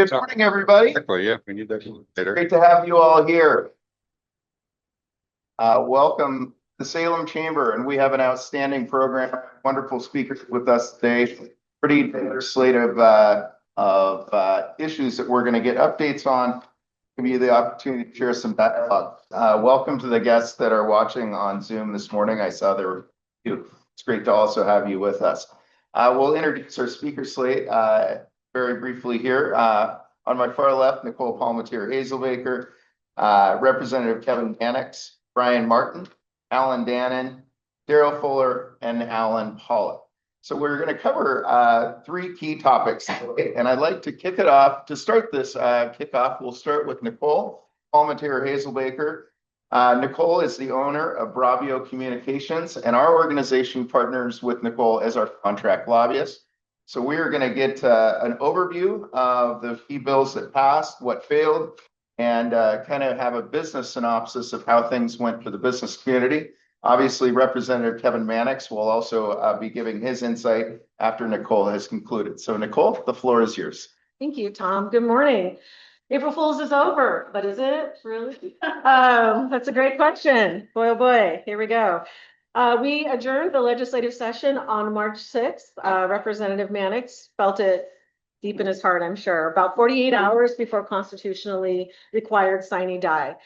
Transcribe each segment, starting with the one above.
Good morning, everybody. Exactly, yeah, we need that later. Great to have you all here. Welcome to Salem Chamber, and we have an outstanding program. Wonderful speakers with us today. Pretty diverse slate of issues that we're going to get updates on. Give you the opportunity to share some dialogue. Welcome to the guests that are watching on Zoom this morning. I saw there were you. It's great to also have you with us. We'll introduce our speaker slate very briefly here. On my far left, Nicole Palmateer Hazelbaker, Representative Kevin Mannix, Brian Martin, Allan Dannen, Darrell Fuller, and Allan Pollock. So we're going to cover three key topics today, and I'd like to kick it off. To start this kickoff, we'll start with Nicole Palmateer Hazelbaker. Nicole is the owner of Bravio Communications, and our organization partners with Nicole as our contract lobbyist. So we are going to get an overview of the key bills that passed, what failed, and kind of have a business synopsis of how things went for the business community. Obviously, Representative Kevin Mannix will also be giving his insight after Nicole has concluded. So Nicole, the floor is yours. Thank you, Tom. Good morning. April Fool's is over, but is it really? That's a great question. Boy, oh boy, here we go. We adjourned the legislative session on March 6th. Representative Mannix felt it deep in his heart, I'm sure, about 48 hours before constitutionally required sine die.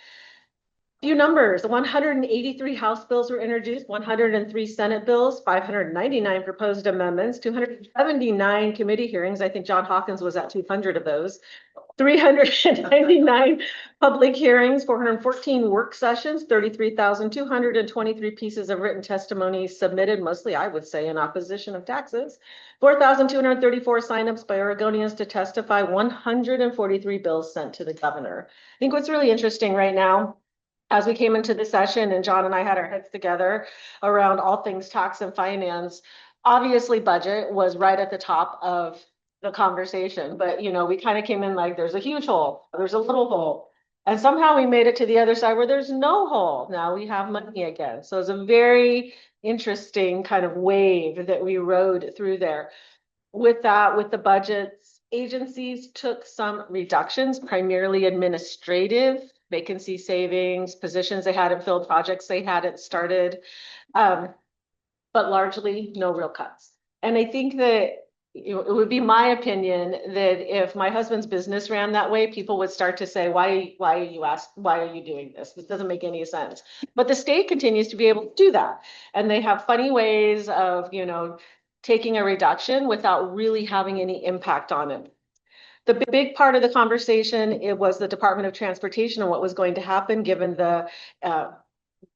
Few numbers: 183 House bills were introduced, 103 Senate bills, 599 proposed amendments, 279 committee hearings. I think John Hawkins was at 200 of those. 399 public hearings, 414 work sessions, 33,223 pieces of written testimony submitted, mostly, I would say, in opposition of taxes, 4,234 signups by Oregonians to testify, 143 bills sent to the governor. I think what's really interesting right now, as we came into the session and John and I had our heads together around all things tax and finance, obviously budget was right at the top of the conversation, but we kind of came in like there's a huge hole, there's a little hole, and somehow we made it to the other side where there's no hole. Now we have money again. So it's a very interesting kind of wave that we rode through there. With that, with the budgets, agencies took some reductions, primarily administrative, vacancy savings, positions they hadn't filled, projects they hadn't started, but largely no real cuts. And I think that it would be my opinion that if my husband's business ran that way, people would start to say, why are you doing this? This doesn't make any sense. But the state continues to be able to do that. And they have funny ways of, taking a reduction without really having any impact on it. The big part of the conversation, it was the Department of Transportation and what was going to happen given the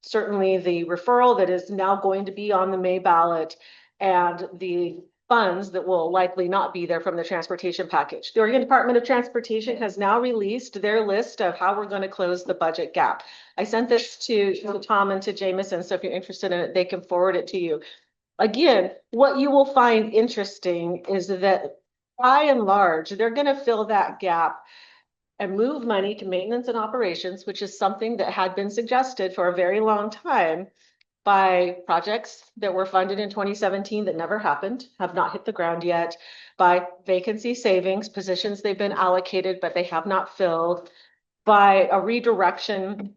certainly the referral that is now going to be on the May ballot and the funds that will likely not be there from the transportation package. The Oregon Department of Transportation has now released their list of how we're going to close the budget gap. I sent this to Tom and to Jameson, so if you're interested in it, they can forward it to you. Again, what you will find interesting is that by and large, they're going to fill that gap and move money to maintenance and operations, which is something that had been suggested for a very long time by projects that were funded in 2017 that never happened, have not hit the ground yet, by vacancy savings, positions they've been allocated, but they have not filled, by a redirection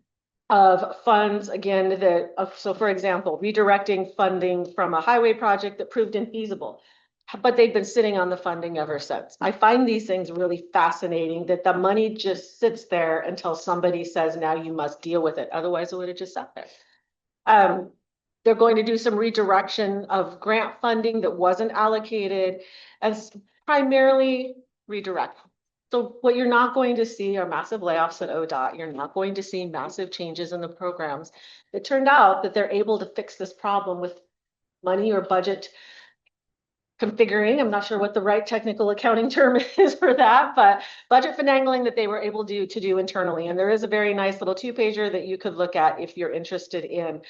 of funds, again, so for example, redirecting funding from a highway project that proved infeasible, but they've been sitting on the funding ever since. I find these things really fascinating that the money just sits there until somebody says, now you must deal with it. Otherwise, it would have just sat there. They're going to do some redirection of grant funding that wasn't allocated and primarily redirect. So what you're not going to see are massive layoffs at ODOT. You're not going to see massive changes in the programs. It turned out that they're able to fix this problem with money or budget configuring. I'm not sure what the right technical accounting term is for that, but budget finagling that they were able to do internally. And there is a very nice little 2-pager that you could look at if you're interested in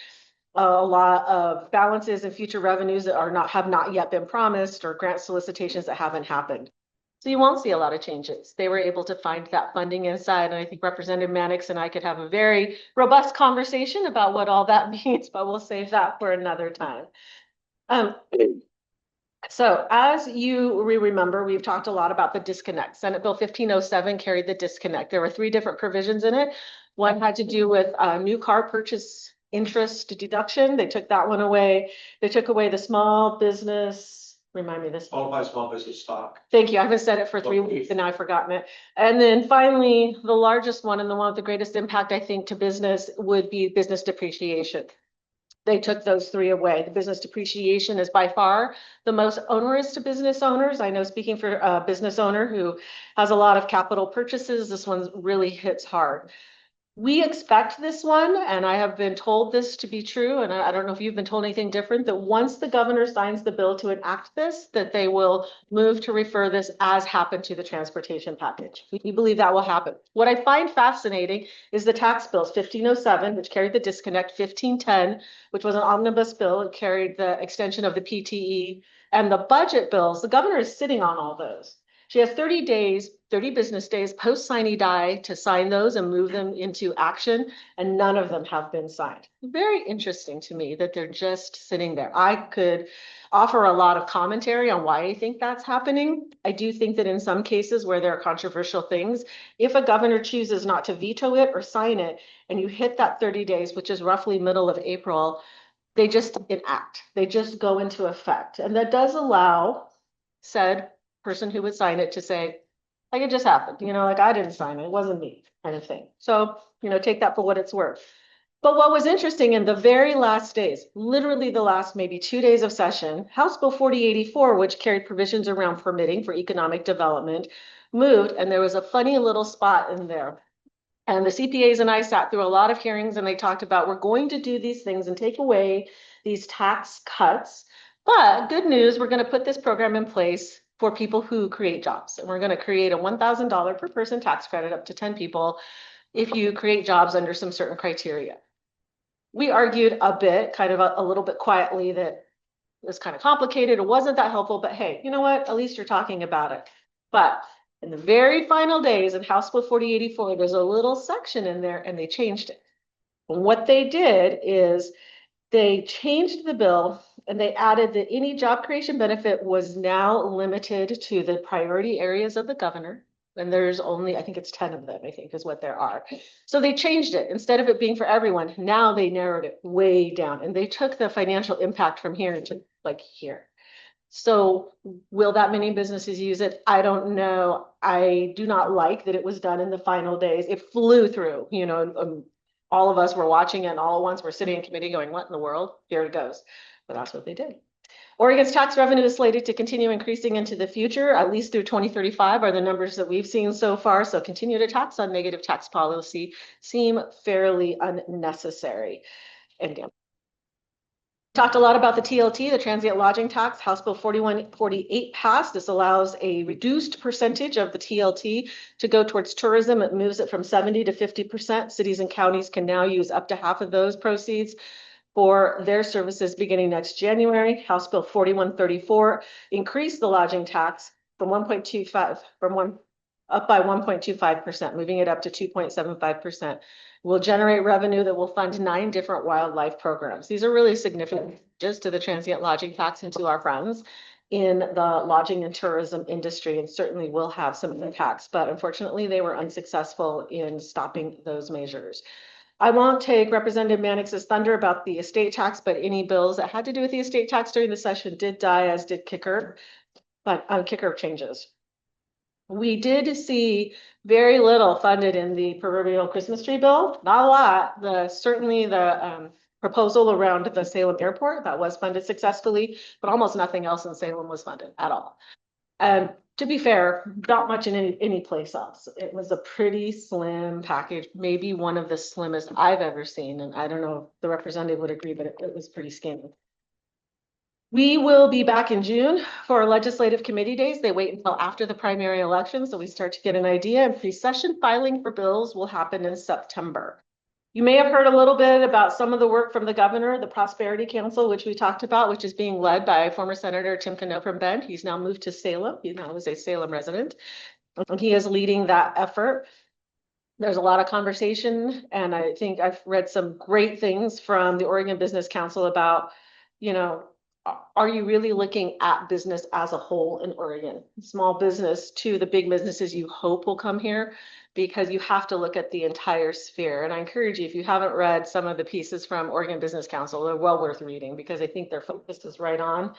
a lot of balances and future revenues that have not yet been promised, or grant solicitations that haven't happened. So you won't see a lot of changes. They were able to find that funding inside, and I think Representative Mannix and I could have a very robust conversation about what all that means, but we'll save that for another time. So as you remember, we've talked a lot about the disconnect. Senate Bill 1507 carried the disconnect. There were three different provisions in it. One had to do with new car purchase interest deduction. They took that one away. They took away the small business, remind me this. Qualified small business stock. Thank you. I haven't said it for 3 weeks and now I've forgotten it. And then finally, the largest one and the one with the greatest impact, I think, to business would be business depreciation. They took those three away. The business depreciation is by far the most onerous to business owners. I know, speaking for a business owner who has a lot of capital purchases, this one really hits hard. We expect this one, and I have been told this to be true, and I don't know if you've been told anything different, that once the governor signs the bill to enact this, that they will move to refer this as happened to the transportation package. We believe that will happen. What I find fascinating is the tax bills, 1507, which carried the disconnect, 1510, which was an omnibus bill, it carried the extension of the PTE, and the budget bills. The governor is sitting on all those. She has 30 days, 30 business days post sine die to sign those and move them into action, and none of them have been signed. Very interesting to me that they're just sitting there. I could offer a lot of commentary on why I think that's happening. I do think that in some cases where there are controversial things, if a governor chooses not to veto it or sign it, and you hit that 30 days, which is roughly middle of April, they just enact. They just go into effect. And that does allow said person who would sign it to say, like, it just happened, like, I didn't sign it, it wasn't me, kind of thing. So, take that for what it's worth. But what was interesting in the very last days, literally the last maybe 2 days of session, House Bill 4084, which carried provisions around permitting for economic development, moved, and there was a funny little spot in there. And the CPAs and I sat through a lot of hearings, and they talked about, we're going to do these things and take away these tax cuts. But good news, we're going to put this program in place for people who create jobs. And we're going to create a $1,000 per person tax credit up to 10 people if you create jobs under some certain criteria. We argued a bit, kind of a little bit quietly, that it was kind of complicated. It wasn't that helpful, but hey, you know what? At least you're talking about it. But in the very final days in House Bill 4084, there's a little section in there and they changed it. And what they did is they changed the bill and they added that any job creation benefit was now limited to the priority areas of the governor. And there's only, I think it's 10 of them, I think is what there are. So they changed it. Instead of it being for everyone, now they narrowed it way down. And they took the financial impact from here to like here. So will that many businesses use it? I don't know. I do not like that it was done in the final days. It flew through, all of us were watching it and all at once we're sitting in committee going, what in the world? Here it goes. But that's what they did. Oregon's tax revenue is slated to continue increasing into the future, at least through 2035 are the numbers that we've seen so far. So continued attacks on negative tax policy seem fairly unnecessary. And talked a lot about the TLT, the transient lodging tax. House Bill 4148 passed. This allows a reduced percentage of the TLT to go towards tourism. It moves it from 70 to 50%. Cities and counties can now use up to half of those proceeds for their services beginning next January. House Bill 4134 increased the lodging tax from 1.25 up by 1.25%, moving it up to 2.75%. Will generate revenue that will fund 9 different wildlife programs. These are really significant just to the transient lodging tax and to our friends in the lodging and tourism industry, and certainly will have some impacts, but unfortunately they were unsuccessful in stopping those measures. I won't take Representative Mannix's thunder about the estate tax, but any bills that had to do with the estate tax during the session did die, as did Kicker, but Kicker changes. We did see very little funded in the proverbial Christmas tree bill, not a lot. Certainly the proposal around the Salem airport, that was funded successfully, but almost nothing else in Salem was funded at all. And to be fair, not much in any place else. It was a pretty slim package, maybe one of the slimmest I've ever seen. And I don't know if the representative would agree, but it was pretty skinny. We will be back in June for our legislative committee days. They wait until after the primary election, so we start to get an idea, and pre-session filing for bills will happen in September. You may have heard a little bit about some of the work from the governor, the Prosperity Council, which we talked about, which is being led by former Senator Tim Cano from Bend. He's now moved to Salem. He now is a Salem resident. And he is leading that effort. There's a lot of conversation, and I think I've read some great things from the Oregon Business Council about, are you really looking at business as a whole in Oregon? Small business to the big businesses you hope will come here, because you have to look at the entire sphere. And I encourage you, if you haven't read some of the pieces from Oregon Business Council, they're well worth reading because I think their focus is right on.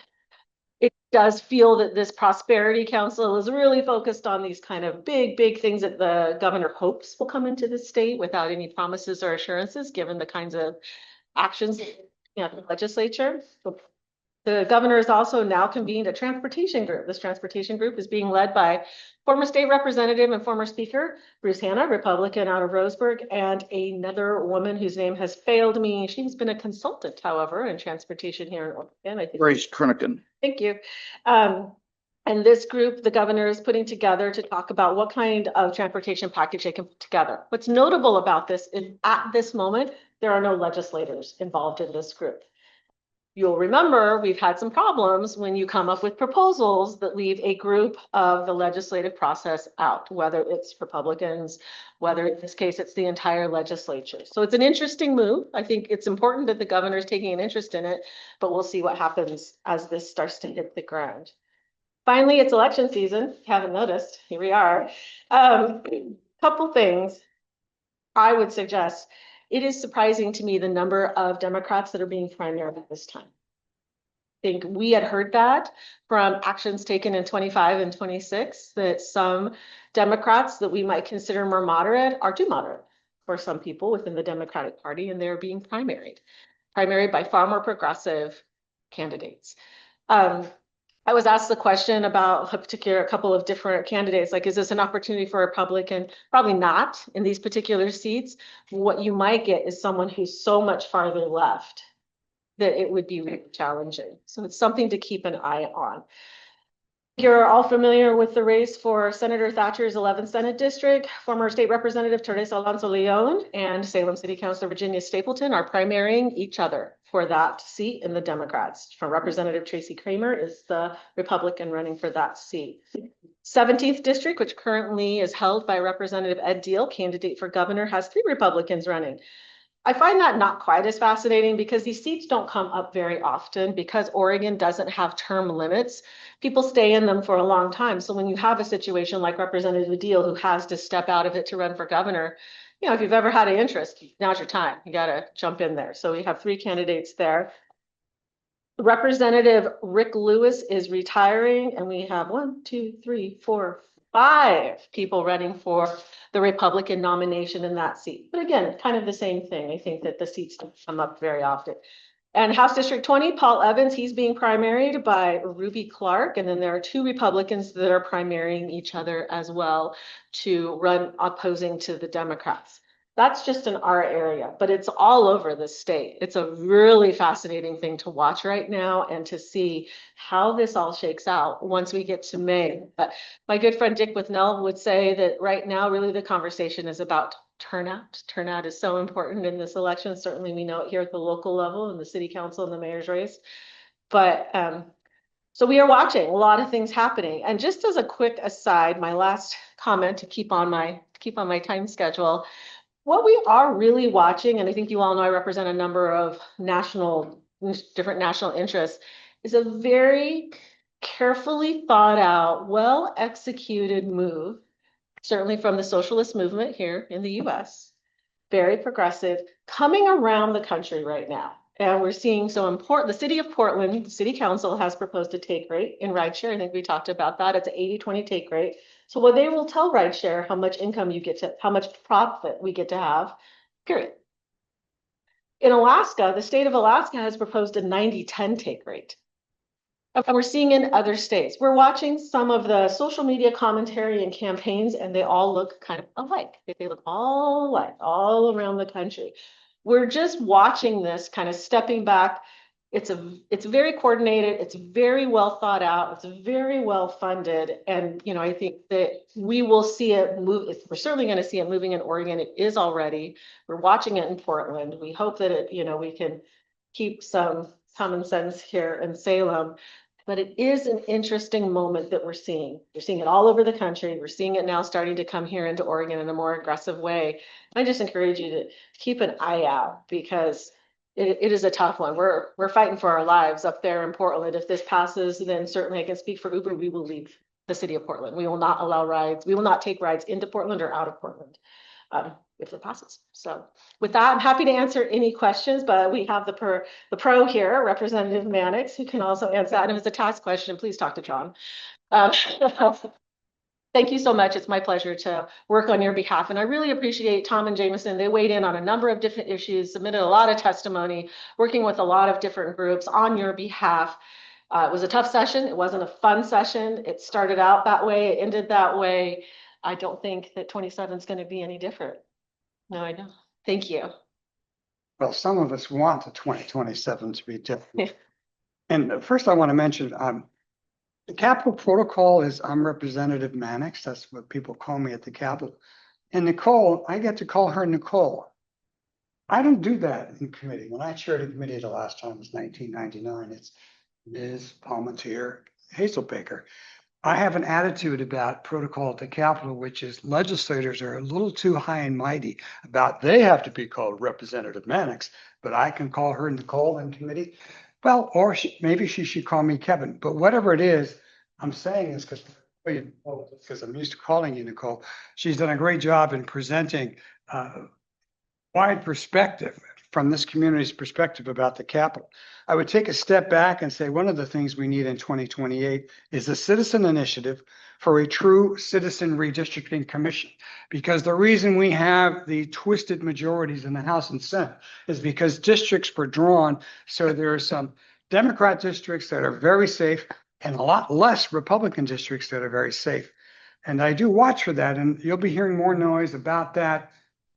It does feel that this Prosperity Council is really focused on these kind of big things that the governor hopes will come into the state without any promises or assurances, given the kinds of actions in the legislature. The governor has also now convened a transportation group. This transportation group is being led by former state representative and former speaker, Bruce Hanna, Republican out of Roseburg, and another woman whose name has failed me. She's been a consultant, however, in transportation here in Oregon. I think. Grace Krennigan. Thank you. And this group, the governor is putting together to talk about what kind of transportation package they can put together. What's notable about this is at this moment, there are no legislators involved in this group. You'll remember we've had some problems when you come up with proposals that leave a group of the legislative process out, whether it's Republicans, whether in this case it's the entire legislature. So it's an interesting move. I think it's important that the governor is taking an interest in it, but we'll see what happens as this starts to hit the ground. Finally, it's election season. If you haven't noticed, here we are. Couple things I would suggest. It is surprising to me the number of Democrats that are being primaried at this time. I think we had heard that from actions taken in 25 and 26, that some Democrats that we might consider more moderate are too moderate for some people within the Democratic Party, and they're being primaried by far more progressive candidates. I was asked the question about a couple of different candidates, like, is this an opportunity for a Republican? Probably not in these particular seats. What you might get is someone who's so much farther left that it would be really challenging. So it's something to keep an eye on. You're all familiar with the race for Senator Thatcher's 11th Senate District. Former State Representative Teresa Alonso Leon and Salem City Councilor Virginia Stapleton are primarying each other for that seat in the Democrats. For Representative Tracy Kramer is the Republican running for that seat. 17th District, which currently is held by Representative Ed Deal, candidate for governor, has 3 Republicans running. I find that not quite as fascinating because these seats don't come up very often because Oregon doesn't have term limits. People stay in them for a long time. So when you have a situation like Representative Deal, who has to step out of it to run for governor, you know, if you've ever had an interest, now's your time. You got to jump in there. So we have 3 candidates there. Representative Rick Lewis is retiring, and we have 1, 2, 3, 4, 5 people running for the Republican nomination in that seat. But again, kind of the same thing. I think that the seats don't come up very often. And House District 20, Paul Evans, he's being primaried by Ruby Clark. And then there are 2 Republicans that are primarying each other as well to run opposing to the Democrats. That's just in our area, but it's all over the state. It's a really fascinating thing to watch right now and to see how this all shakes out once we get to May. But my good friend Dick Withnell would say that right now, really the conversation is about turnout. Turnout is so important in this election. Certainly we know it here at the local level in the city council and the mayor's race. But so we are watching a lot of things happening. And just as a quick aside, my last comment to keep on my time schedule. What we are really watching, and I think you all know I represent a number of different national interests, is a very carefully thought out, well executed move, certainly from the socialist movement here in the US, very progressive, coming around the country right now. And we're seeing the city of Portland, the city council has proposed a take rate in rideshare. I think we talked about that. It's an 80-20 take rate. So what they will tell rideshare how much income you get to, how much profit we get to have, period. In Alaska, the state of Alaska has proposed a 90-10 take rate. And we're seeing in other states. We're watching some of the social media commentary and campaigns, and they all look kind of alike. They look all alike, all around the country. We're just watching this, kind of stepping back. It's very coordinated. It's very well thought out. It's very well funded. And, you know, I think that we will see it move. We're certainly going to see it moving in Oregon. It is already. We're watching it in Portland. We hope that it, you know, we can keep some common sense here in Salem. But it is an interesting moment that we're seeing. We're seeing it all over the country. We're seeing it now starting to come here into Oregon in a more aggressive way. I just encourage you to keep an eye out because it is a tough one. We're fighting for our lives up there in Portland. If this passes, then certainly I can speak for Uber. We will leave the city of Portland. We will not allow rides. We will not take rides into Portland or out of Portland. If it passes. So with that, I'm happy to answer any questions, but we have the pro here, Representative Mannix, who can also answer that. And if it's a task question, please talk to John. Thank you so much. It's my pleasure to work on your behalf. And I really appreciate Tom and Jameson. They weighed in on a number of different issues, submitted a lot of testimony, working with a lot of different groups on your behalf. It was a tough session. It wasn't a fun session. It started out that way. It ended that way. I don't think that 27 is going to be any different. No, I don't. Thank you. Well, some of us want the 2027 to be different. And first I want to mention, the Capitol protocol is I'm Representative Mannix. That's what people call me at the Capitol. And Nicole, I get to call her Nicole. I don't do that in committee. When I chaired a committee the last time was 1999. It's Ms. Palmateer Hazelbaker. I have an attitude about protocol at the Capitol, which is legislators are a little too high and mighty about they have to be called Representative Mannix, but I can call her Nicole in committee. Well, or maybe she should call me Kevin, but whatever it is, I'm saying this because I'm used to calling you Nicole. She's done a great job in presenting wide perspective from this community's perspective about the Capitol. I would take a step back and say one of the things we need in 2028 is a citizen initiative for a true citizen redistricting commission. Because the reason we have the twisted majorities in the House and Senate is because districts were drawn. So there are some Democrat districts that are very safe and a lot less Republican districts that are very safe. And I do watch for that. And you'll be hearing more noise about that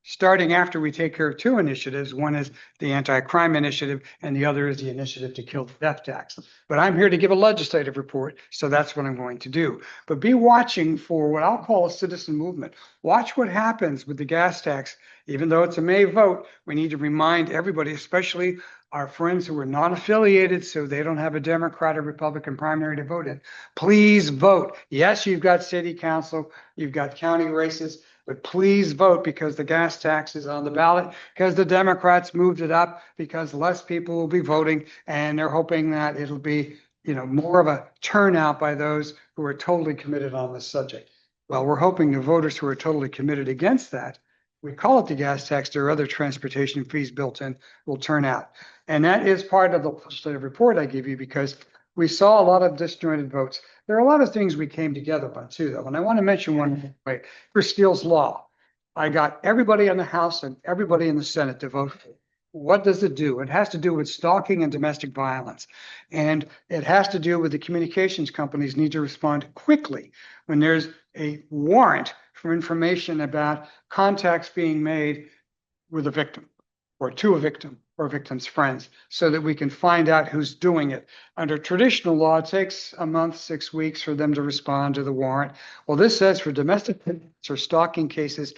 starting after we take care of two initiatives. One is the anti-crime initiative, and the other is the initiative to kill the death tax. But I'm here to give a legislative report, so that's what I'm going to do. But be watching for what I'll call a citizen movement. Watch what happens with the gas tax. Even though it's a May vote, we need to remind everybody, especially our friends who are not affiliated, so they don't have a Democrat or Republican primary to vote in. Please vote. Yes, you've got city council, you've got county races, but please vote because the gas tax is on the ballot, because the Democrats moved it up, because less people will be voting, and they're hoping that it'll be, more of a turnout by those who are totally committed on this subject. Well, we're hoping the voters who are totally committed against that, we call it the gas tax, there are other transportation fees built in, will turn out. And that is part of the legislative report I give you because we saw a lot of disjointed votes. There are a lot of things we came together on too, though. And I want to mention one way, for Steele's Law. I got everybody in the House and everybody in the Senate to vote for it. What does it do? It has to do with stalking and domestic violence. And it has to do with the communications companies need to respond quickly when there's a warrant for information about contacts being made with a victim or to a victim or victim's friends so that we can find out who's doing it. Under traditional law, it takes a month, 6 weeks for them to respond to the warrant. Well, this says for domestic or stalking cases,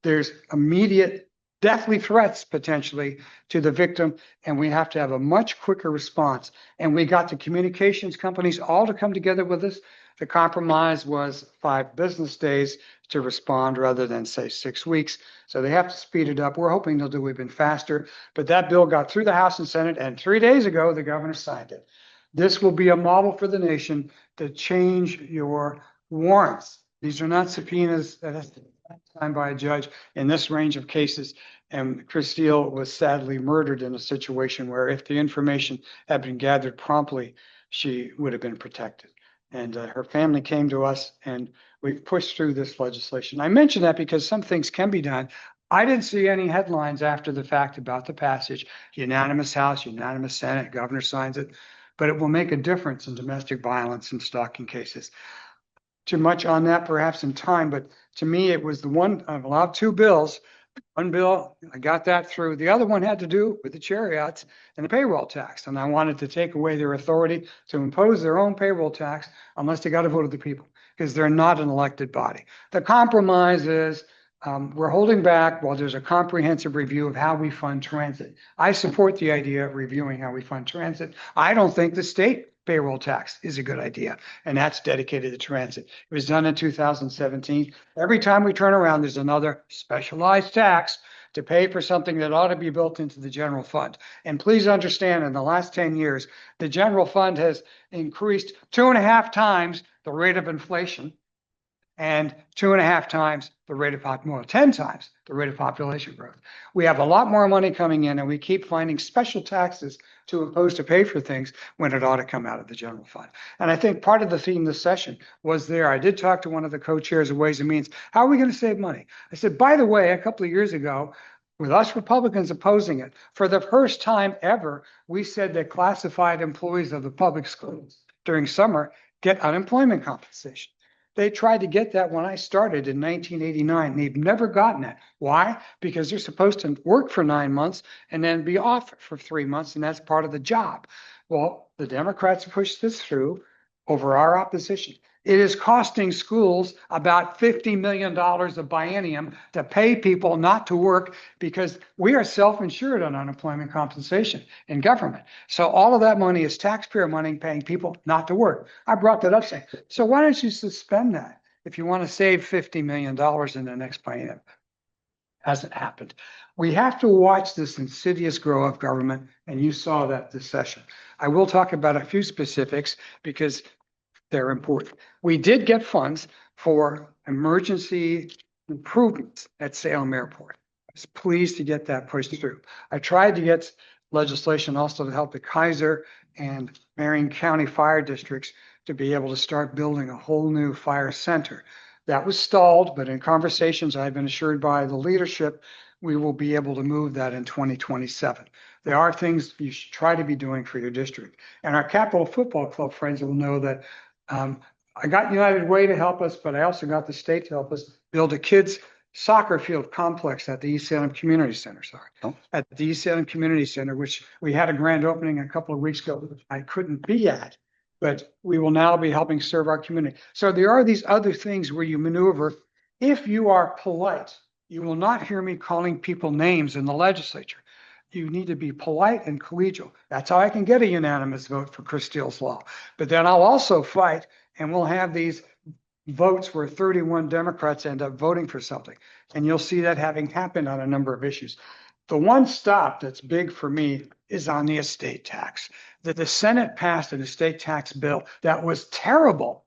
there's immediate deathly threats potentially to the victim, and we have to have a much quicker response. And we got the communications companies all to come together with us. The compromise was 5 business days to respond rather than say 6 weeks. So they have to speed it up. We're hoping they'll do even faster, but that bill got through the House and Senate, and 3 days ago, the governor signed it. This will be a model for the nation to change your warrants. These are not subpoenas that have to be signed by a judge in this range of cases. And Chris Steele was sadly murdered in a situation where if the information had been gathered promptly, she would have been protected. And her family came to us and we pushed through this legislation. I mention that because some things can be done. I didn't see any headlines after the fact about the passage. Unanimous House, unanimous Senate, governor signs it, but it will make a difference in domestic violence and stalking cases. Too much on that perhaps in time, but to me, it was the one, I've allowed 2 bills. One bill, I got that through. The other one had to do with the Cherriots and the payroll tax. And I wanted to take away their authority to impose their own payroll tax unless they got a vote of the people, because they're not an elected body. The compromise is we're holding back while there's a comprehensive review of how we fund transit. I support the idea of reviewing how we fund transit. I don't think the state payroll tax is a good idea. And that's dedicated to transit. It was done in 2017. Every time we turn around, there's another specialized tax to pay for something that ought to be built into the general fund. And please understand, in the last 10 years, the general fund has increased 2.5 times the rate of inflation and 2.5 times the rate of 10 times the rate of population growth. We have a lot more money coming in, and we keep finding special taxes to impose to pay for things when it ought to come out of the general fund. And I think part of the theme this session was there. I did talk to one of the co-chairs of Ways and Means. How are we going to save money? I said, by the way, a couple of years ago, with us Republicans opposing it, for the first time ever, we said that classified employees of the public schools during summer get unemployment compensation. They tried to get that when I started in 1989. They've never gotten it. Why? Because they're supposed to work for 9 months and then be off for 3 months, and that's part of the job. Well, the Democrats pushed this through over our opposition. It is costing schools about $50 million a biennium to pay people not to work because we are self-insured on unemployment compensation in government. So all of that money is taxpayer money paying people not to work. I brought that up saying, so why don't you suspend that if you want to save $50 million in the next biennium? Hasn't happened. We have to watch this insidious grow of government, and you saw that this session. I will talk about a few specifics because they're important. We did get funds for emergency improvements at Salem Airport. I was pleased to get that pushed through. I tried to get legislation also to help the Keizer and Marion County fire districts to be able to start building a whole new fire center. That was stalled, but in conversations I've been assured by the leadership, we will be able to move that in 2027. There are things you should try to be doing for your district. And our Capital Football Club friends will know that I got United Way to help us, but I also got the state to help us build a kids' soccer field complex at the East Salem Community Center. At the East Salem Community Center, which we had a grand opening a couple of weeks ago. I couldn't be at, but we will now be helping serve our community. So there are these other things where you maneuver. If you are polite, you will not hear me calling people names in the legislature. You need to be polite and collegial. That's how I can get a unanimous vote for Chris Steele's law. But then I'll also fight, and we'll have these votes where 31 Democrats end up voting for something. And you'll see that having happened on a number of issues. The one stop that's big for me is on the estate tax. That the Senate passed an estate tax bill that was terrible.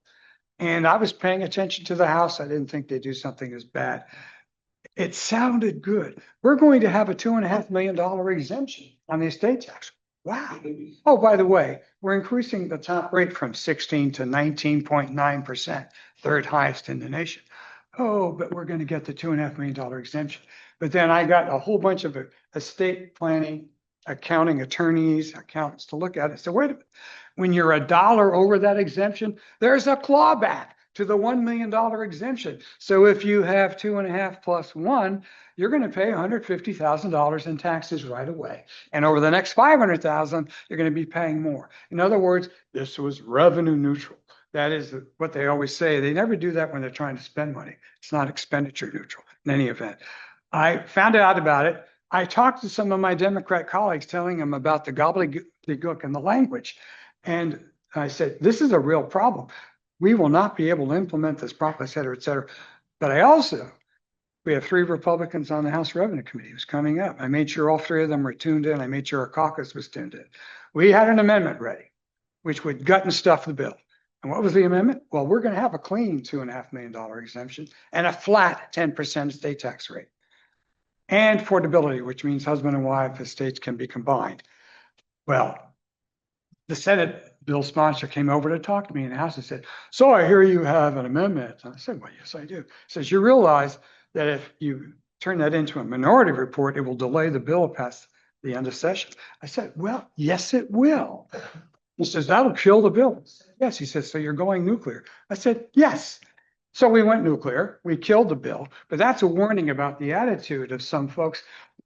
And I was paying attention to the House. I didn't think they'd do something as bad. It sounded good. We're going to have a $2.5 million exemption on the estate tax. Wow. Oh, by the way, we're increasing the top rate from 16 to 19.9%, third highest in the nation. Oh, but we're going to get the $2.5 million exemption. But then I got a whole bunch of estate planning, accounting attorneys, accountants to look at it. So wait a minute. When you're $1 over that exemption, there's a clawback to the $1 million exemption. So if you have 2.5 plus 1, you're going to pay $150,000 in taxes right away. And over the next $500,000, you're going to be paying more. In other words, this was revenue neutral. That is what they always say. They never do that when they're trying to spend money. It's not expenditure neutral in any event. I found out about it. I talked to some of my Democrat colleagues telling them about the gobbledygook and the language. And I said, this is a real problem. We will not be able to implement this properly, et cetera, et cetera. But we have 3 Republicans on the House Revenue Committee. It was coming up. I made sure all 3 of them were tuned in. I made sure our caucus was tuned in. We had an amendment ready, which would gut and stuff the bill. And what was the amendment? Well, we're going to have a clean $2.5 million exemption and a flat 10% estate tax rate. And affordability, which means husband and wife estates can be combined. Well, the Senate bill sponsor came over to talk to me in the House and said, so I hear you have an amendment. And I said, well, yes, I do. He says, you realize that if you turn that into a minority report, it will delay the bill past the end of session. I said, well, yes, it will. He says, that'll kill the bill. Yes, he says, so you're going nuclear. I said, yes. So we went nuclear. We killed the bill. But that's a warning about the attitude of some folks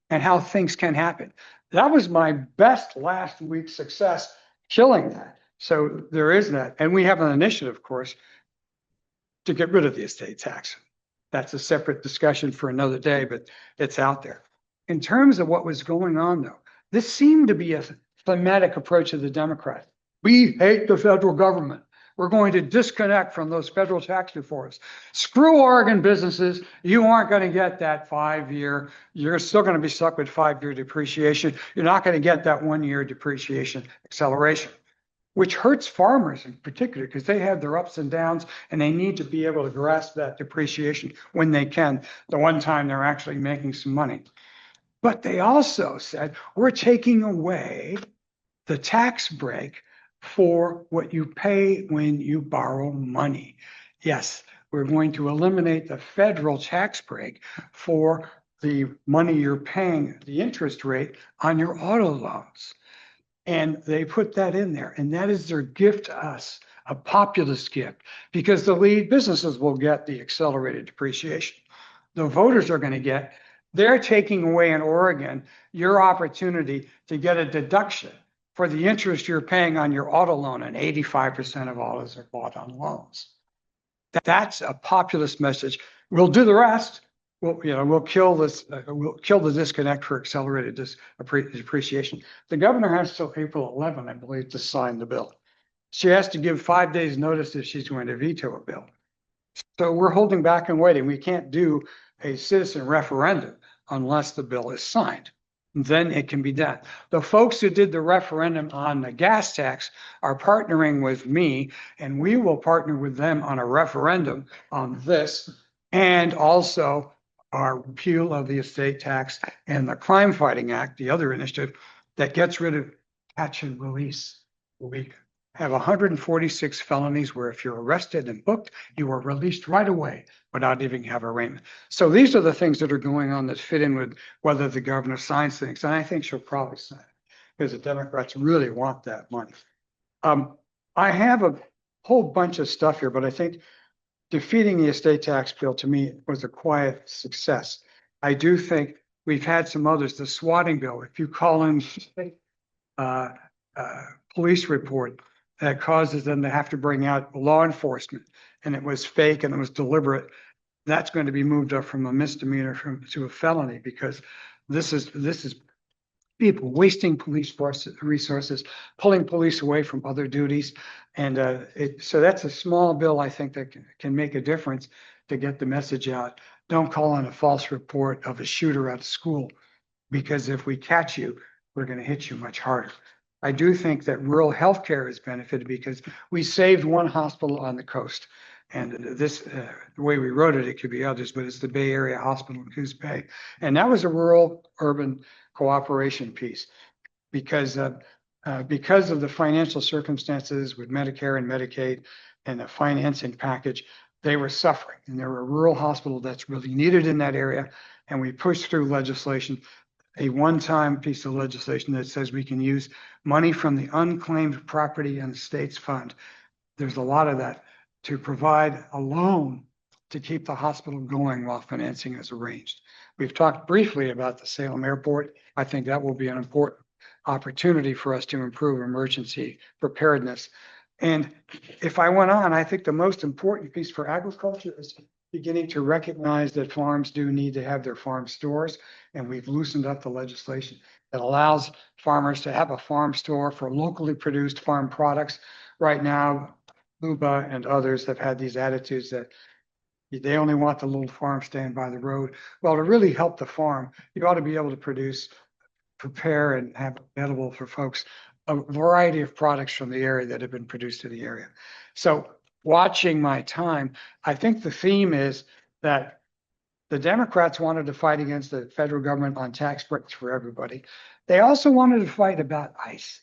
and how things can happen. That was my best last week's success, killing that. So there is that. And we have an initiative, of course, to get rid of the estate tax. That's a separate discussion for another day, but it's out there. In terms of what was going on, though, this seemed to be a thematic approach of the Democrats. We hate the federal government. We're going to disconnect from those federal tax reforms. Screw Oregon businesses. You aren't going to get that 5-year. You're still going to be stuck with 5-year depreciation. You're not going to get that 1-year depreciation acceleration, which hurts farmers in particular because they have their ups and downs and they need to be able to grasp that depreciation when they can, the one time they're actually making some money. But they also said, we're taking away the tax break for what you pay when you borrow money. Yes, we're going to eliminate the federal tax break for the money you're paying, the interest rate on your auto loans. And they put that in there, and that is their gift to us, a populist gift, because the lead businesses will get the accelerated depreciation. The voters are going to get, they're taking away in Oregon your opportunity to get a deduction for the interest you're paying on your auto loan, and 85% of autos are bought on loans. That's a populist message. We'll do the rest. We'll kill this. We'll kill the disconnect for accelerated depreciation. The governor has till April 11, I believe, to sign the bill. She has to give 5 days notice if she's going to veto a bill. So we're holding back and waiting. We can't do a citizen referendum unless the bill is signed. Then it can be done. The folks who did the referendum on the gas tax are partnering with me, and we will partner with them on a referendum on this, and also our repeal of the estate tax and the Crime Fighting Act, the other initiative that gets rid of catch and release. We have 146 felonies where if you're arrested and booked, you are released right away without even have arraignment. So these are the things that are going on that fit in with whether the governor signs things. And I think she'll probably sign it because the Democrats really want that money. I have a whole bunch of stuff here, but I think defeating the estate tax bill to me was a quiet success. I do think we've had some others, the swatting bill, if you call in police report, that causes them to have to bring out law enforcement, and it was fake and it was deliberate, that's going to be moved up from a misdemeanor to a felony, because this is people wasting police resources, pulling police away from other duties. And so that's a small bill, I think, that can make a difference to get the message out. Don't call on a false report of a shooter at a school, because if we catch you, we're going to hit you much harder. I do think that rural healthcare has benefited because we saved one hospital on the coast. And this, the way we wrote it, it could be others, but it's the Bay Area Hospital in Coos Bay. And that was a rural urban cooperation piece because of the financial circumstances with Medicare and Medicaid and the financing package, they were suffering. And there were a rural hospital that's really needed in that area. And we pushed through legislation, a one-time piece of legislation that says we can use money from the unclaimed property and estates fund. There's a lot of that to provide a loan to keep the hospital going while financing is arranged. We've talked briefly about the Salem Airport. I think that will be an important opportunity for us to improve emergency preparedness. And if I went on, I think the most important piece for agriculture is beginning to recognize that farms do need to have their farm stores. And we've loosened up the legislation that allows farmers to have a farm store for locally produced farm products. Right now, Luba and others have had these attitudes that they only want the little farm stand by the road. Well, to really help the farm, you ought to be able to produce, prepare, and have available for folks a variety of products from the area that have been produced in the area. So watching my time, I think the theme is that the Democrats wanted to fight against the federal government on tax breaks for everybody. They also wanted to fight about ICE.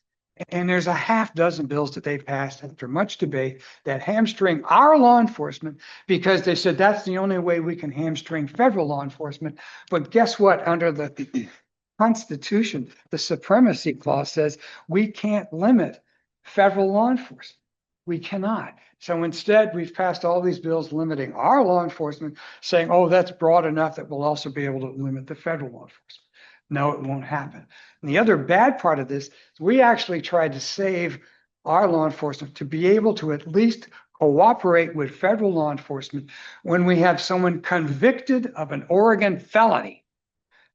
And there's a half dozen bills that they passed after much debate that hamstring our law enforcement because they said that's the only way we can hamstring federal law enforcement. But guess what? Under the Constitution, the Supremacy Clause says we can't limit federal law enforcement. We cannot. So instead, we've passed all these bills limiting our law enforcement, saying, oh, that's broad enough that we'll also be able to limit the federal law enforcement. No, it won't happen. And the other bad part of this is we actually tried to save our law enforcement to be able to at least cooperate with federal law enforcement when we have someone convicted of an Oregon felony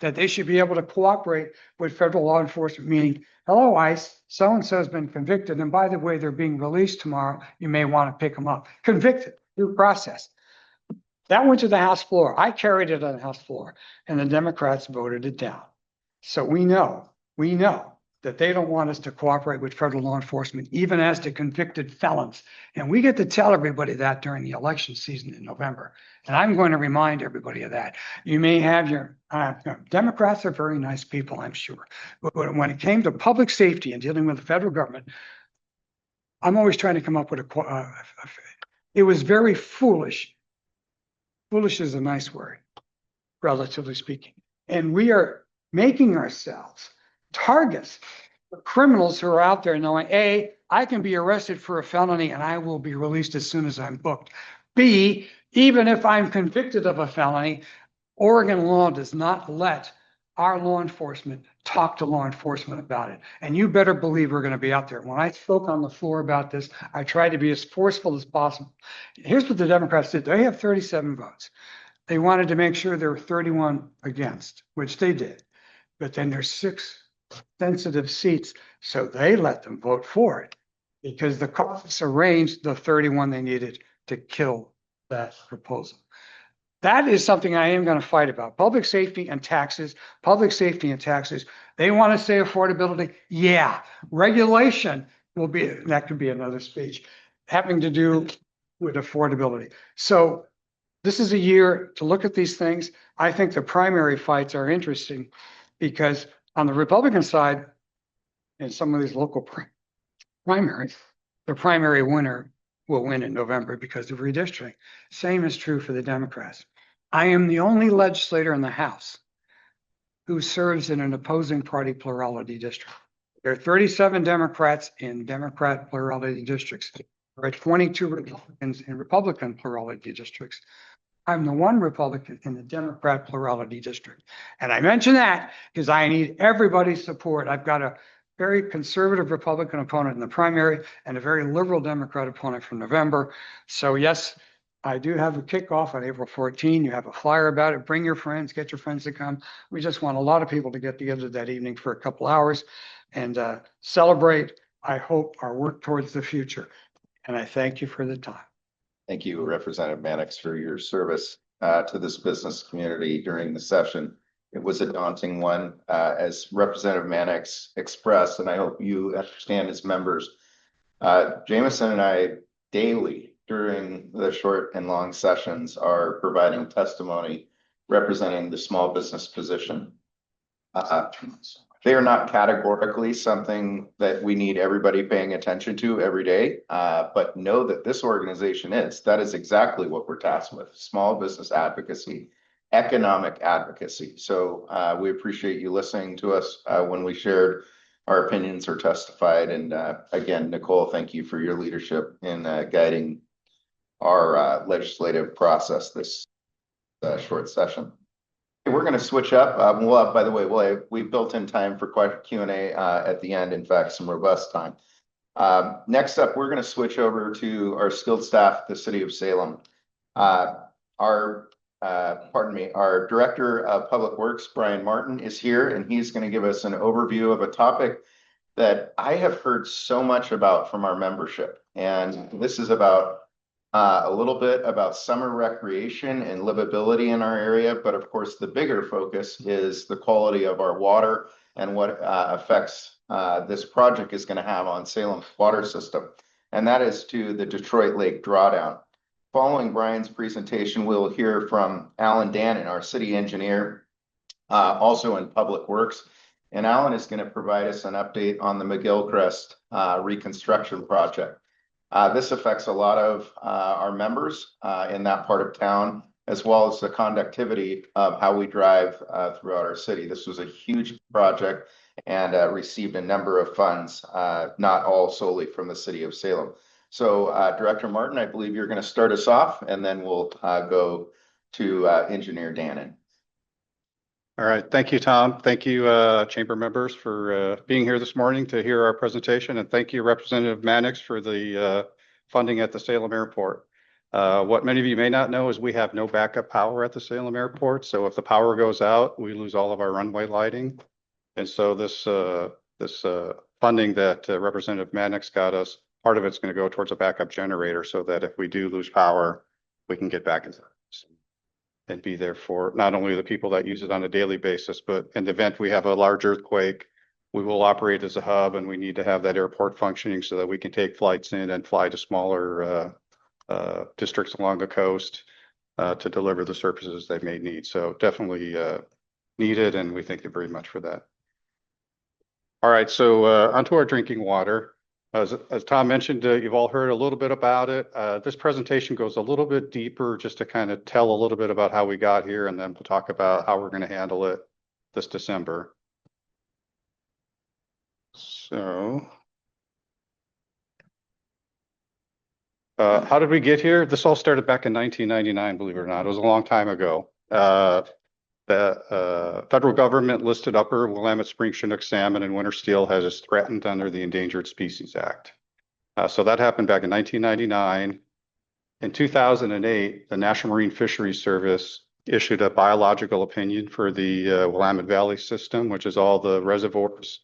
that they should be able to cooperate with federal law enforcement, meaning, hello, ICE, so-and-so has been convicted, and by the way, they're being released tomorrow. You may want to pick them up. Convicted, due process. That went to the House floor. I carried it on the House floor, and the Democrats voted it down. So we know that they don't want us to cooperate with federal law enforcement, even as to convicted felons. And we get to tell everybody that during the election season in November. And I'm going to remind everybody of that. You may have your, Democrats are very nice people, I'm sure. But when it came to public safety and dealing with the federal government, I'm always trying to come up with it was very foolish. Foolish is a nice word, relatively speaking. And we are making ourselves targets for criminals who are out there knowing, A, I can be arrested for a felony and I will be released as soon as I'm booked. B, even if I'm convicted of a felony, Oregon law does not let our law enforcement talk to law enforcement about it. And you better believe we're going to be out there. When I spoke on the floor about this, I tried to be as forceful as possible. Here's what the Democrats did. They have 37 votes. They wanted to make sure there were 31 against, which they did. But then there's 6 sensitive seats, so they let them vote for it because the caucus arranged the 31 they needed to kill that proposal. That is something I am going to fight about. Public safety and taxes, public safety and taxes. They want to say affordability. Yeah, regulation will be, that could be another speech, having to do with affordability. So this is a year to look at these things. I think the primary fights are interesting because on the Republican side, in some of these local primaries, the primary winner will win in November because of redistricting. Same is true for the Democrats. I am the only legislator in the House who serves in an opposing party plurality district. There are 37 Democrats in Democrat plurality districts. There are 22 Republicans in Republican plurality districts. I'm the one Republican in the Democrat plurality district. And I mention that because I need everybody's support. I've got a very conservative Republican opponent in the primary and a very liberal Democrat opponent from November. So yes, I do have a kickoff on April 14. You have a flyer about it. Bring your friends, get your friends to come. We just want a lot of people to get together that evening for a couple hours and celebrate, I hope, our work towards the future. And I thank you for the time. Thank you, Representative Mannix, for your service to this business community during the session. It was a daunting one, as Representative Mannix expressed, and I hope you understand as members. Jameson and I daily during the short and long sessions are providing testimony representing the small business position. They are not categorically something that we need everybody paying attention to every day, but know that this organization is. That is exactly what we're tasked with: small business advocacy, economic advocacy. So we appreciate you listening to us when we shared our opinions or testified. And again, Nicole, thank you for your leadership in guiding our legislative process this short session. We're going to switch up. By the way, we built in time for quite Q&A at the end. In fact, some robust time. Next up, we're going to switch over to our skilled staff at the City of Salem. Our Director of Public Works, Brian Martin, is here, and he's going to give us an overview of a topic that I have heard so much about from our membership. And this is about a little bit about summer recreation and livability in our area, but of course the bigger focus is the quality of our water and what effects this project is going to have on Salem's water system, and that is to the Detroit Lake Drawdown. Following Brian's presentation, we'll hear from Allan Dannen, our city engineer, also in Public Works, and Allan is going to provide us an update on the McGilchrist reconstruction project. This affects a lot of our members in that part of town, as well as the conductivity of how we drive throughout our city. This was a huge project and received a number of funds, not all solely from the City of Salem. So Director Martin, I believe you're going to start us off, and then we'll go to Engineer Dannen. All right. Thank you, Tom. Thank you, chamber members, for being here this morning to hear our presentation. And thank you, Representative Mannix, for the funding at the Salem Airport. What many of you may not know is we have no backup power at the Salem Airport. So if the power goes out, we lose all of our runway lighting. And so this funding that Representative Mannix got us, part of it's going to go towards a backup generator so that if we do lose power, we can get back and be there for not only the people that use it on a daily basis, but in the event we have a large earthquake, we will operate as a hub, and we need to have that airport functioning so that we can take flights in and fly to smaller districts along the coast to deliver the services they may need. So definitely needed, and we thank you very much for that. All right, so onto our drinking water. As Tom mentioned, you've all heard a little bit about it. This presentation goes a little bit deeper just to kind of tell a little bit about how we got here, and then we'll talk about how we're going to handle it this December. So, how did we get here? This all started back in 1999, believe it or not. It was a long time ago. The federal government listed upper Willamette Spring Chinook salmon and winter steel as threatened under the Endangered Species Act. So that happened back in 1999. In 2008, the National Marine Fisheries Service issued a biological opinion for the Willamette Valley system, which is all the reservoirs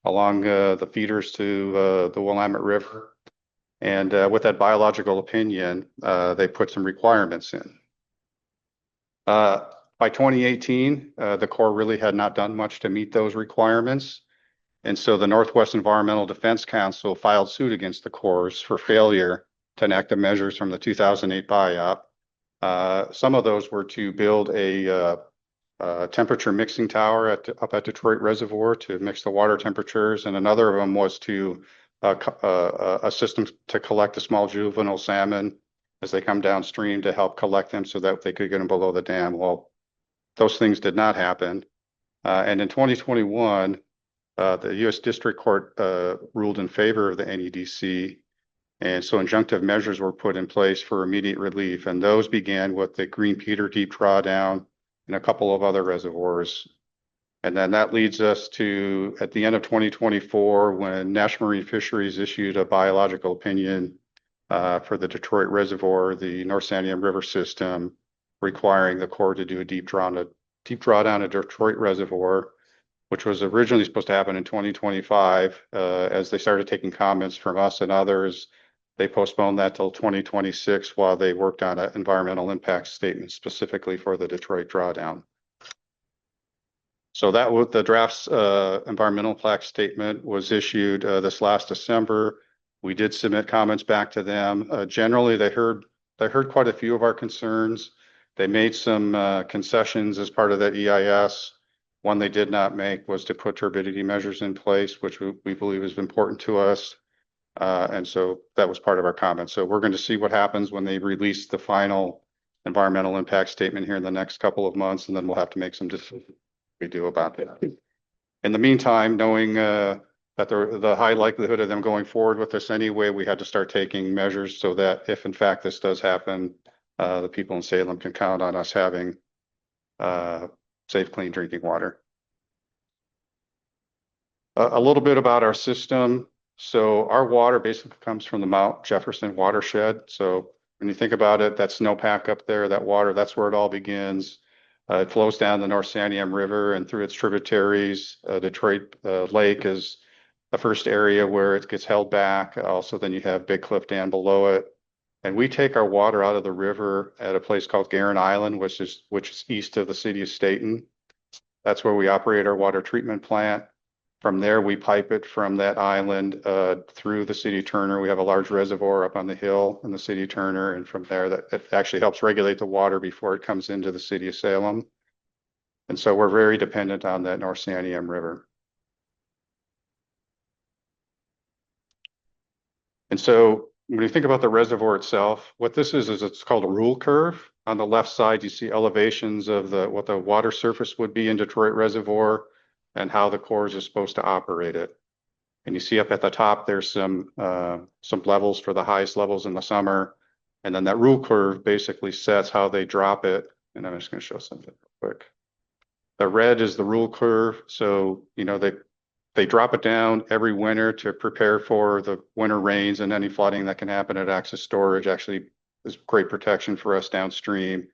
along the feeders to the Willamette River. And with that biological opinion, they put some requirements in. By 2018, the Corps really had not done much to meet those requirements. And so the Northwest Environmental Defense Council filed suit against the Corps for failure to enact the measures from the 2008 BIOP. Some of those were to build a temperature mixing tower up at Detroit Reservoir to mix the water temperatures. And another of them was to a system to collect the small juvenile salmon as they come downstream to help collect them so that they could get them below the dam. Well, those things did not happen. And in 2021, the U.S. District Court ruled in favor of the NEDC. And so injunctive measures were put in place for immediate relief. And those began with the Green Peter Deep Drawdown and a couple of other reservoirs. And then that leads us to, at the end of 2024, when National Marine Fisheries issued a biological opinion for the Detroit Reservoir, the North Sandium River system, requiring the Corps to do a deep drawdown at Detroit Reservoir, which was originally supposed to happen in 2025. As they started taking comments from us and others, they postponed that till 2026 while they worked on an environmental impact statement specifically for the Detroit drawdown. So that was the draft's environmental impact statement was issued this last December. We did submit comments back to them. Generally, they heard quite a few of our concerns. They made some concessions as part of that EIS. One they did not make was to put turbidity measures in place, which we believe is important to us. And so that was part of our comments. So we're going to see what happens when they release the final environmental impact statement here in the next couple of months, and then we'll have to make some decisions we do about that. In the meantime, knowing that the high likelihood of them going forward with this anyway, we had to start taking measures so that if in fact this does happen, the people in Salem can count on us having safe, clean drinking water. A little bit about our system. So our water basically comes from the Mount Jefferson watershed. So when you think about it, that snowpack up there, that water, that's where it all begins. It flows down the North Sandium River and through its tributaries. Detroit Lake is the first area where it gets held back. Also, then you have Big Cliff Dam below it. And we take our water out of the river at a place called Guerin Island, which is east of the city of Staten. That's where we operate our water treatment plant. From there, we pipe it from that island through the city of Turner. We have a large reservoir up on the hill in the city of Turner. And from there, it actually helps regulate the water before it comes into the city of Salem. And so we're very dependent on that North Sandium River. And so when you think about the reservoir itself, what this is it's called a rule curve. On the left side, you see elevations of what the water surface would be in Detroit Reservoir and how the Corps is supposed to operate it. And you see up at the top, there's some levels for the highest levels in the summer. And then that rule curve basically sets how they drop it. And I'm just going to show something real quick. The red is the rule curve. So, you know, they drop it down every winter to prepare for the winter rains and any flooding that can happen. It acts as storage. Actually, is great protection for us downstream.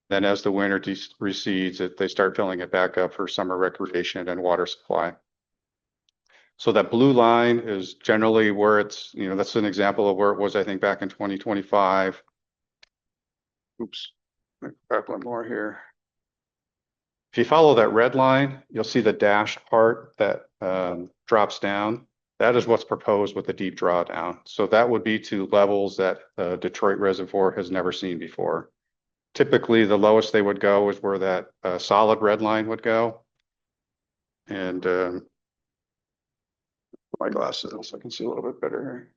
Then as the winter recedes, they start filling it back up for summer recreation and water supply. So that blue line is generally where it's, that's an example of where it was, I think, back in 2025. Oops, back one more here. If you follow that red line, you'll see the dashed part that drops down. That is what's proposed with the deep drawdown. So that would be to levels that the Detroit Reservoir has never seen before. Typically, the lowest they would go is where that solid red line would go. And my glasses so I can see a little bit better here.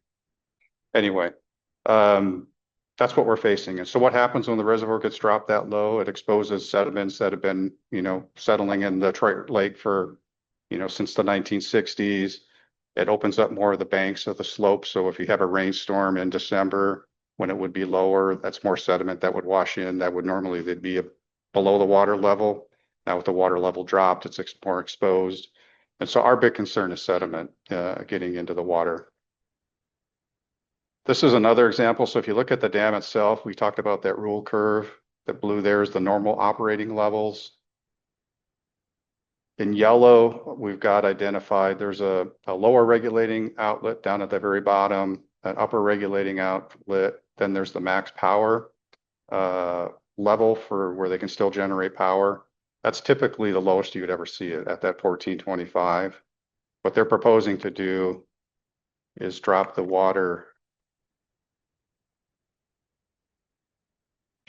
Anyway, that's what we're facing. And so what happens when the reservoir gets dropped that low? It exposes sediments that have been, settling in the Detroit Lake for, since the 1960s. It opens up more of the banks of the slope. So if you have a rainstorm in December, when it would be lower, that's more sediment that would wash in. That would normally they'd be below the water level. Now with the water level dropped, it's more exposed. And so our big concern is sediment getting into the water. This is another example. So if you look at the dam itself, we talked about that rule curve. The blue there is the normal operating levels. In yellow, we've got identified there's a lower regulating outlet down at the very bottom, an upper regulating outlet. Then there's the max power level for where they can still generate power. That's typically the lowest you would ever see it at that 1425. What they're proposing to do is drop the water.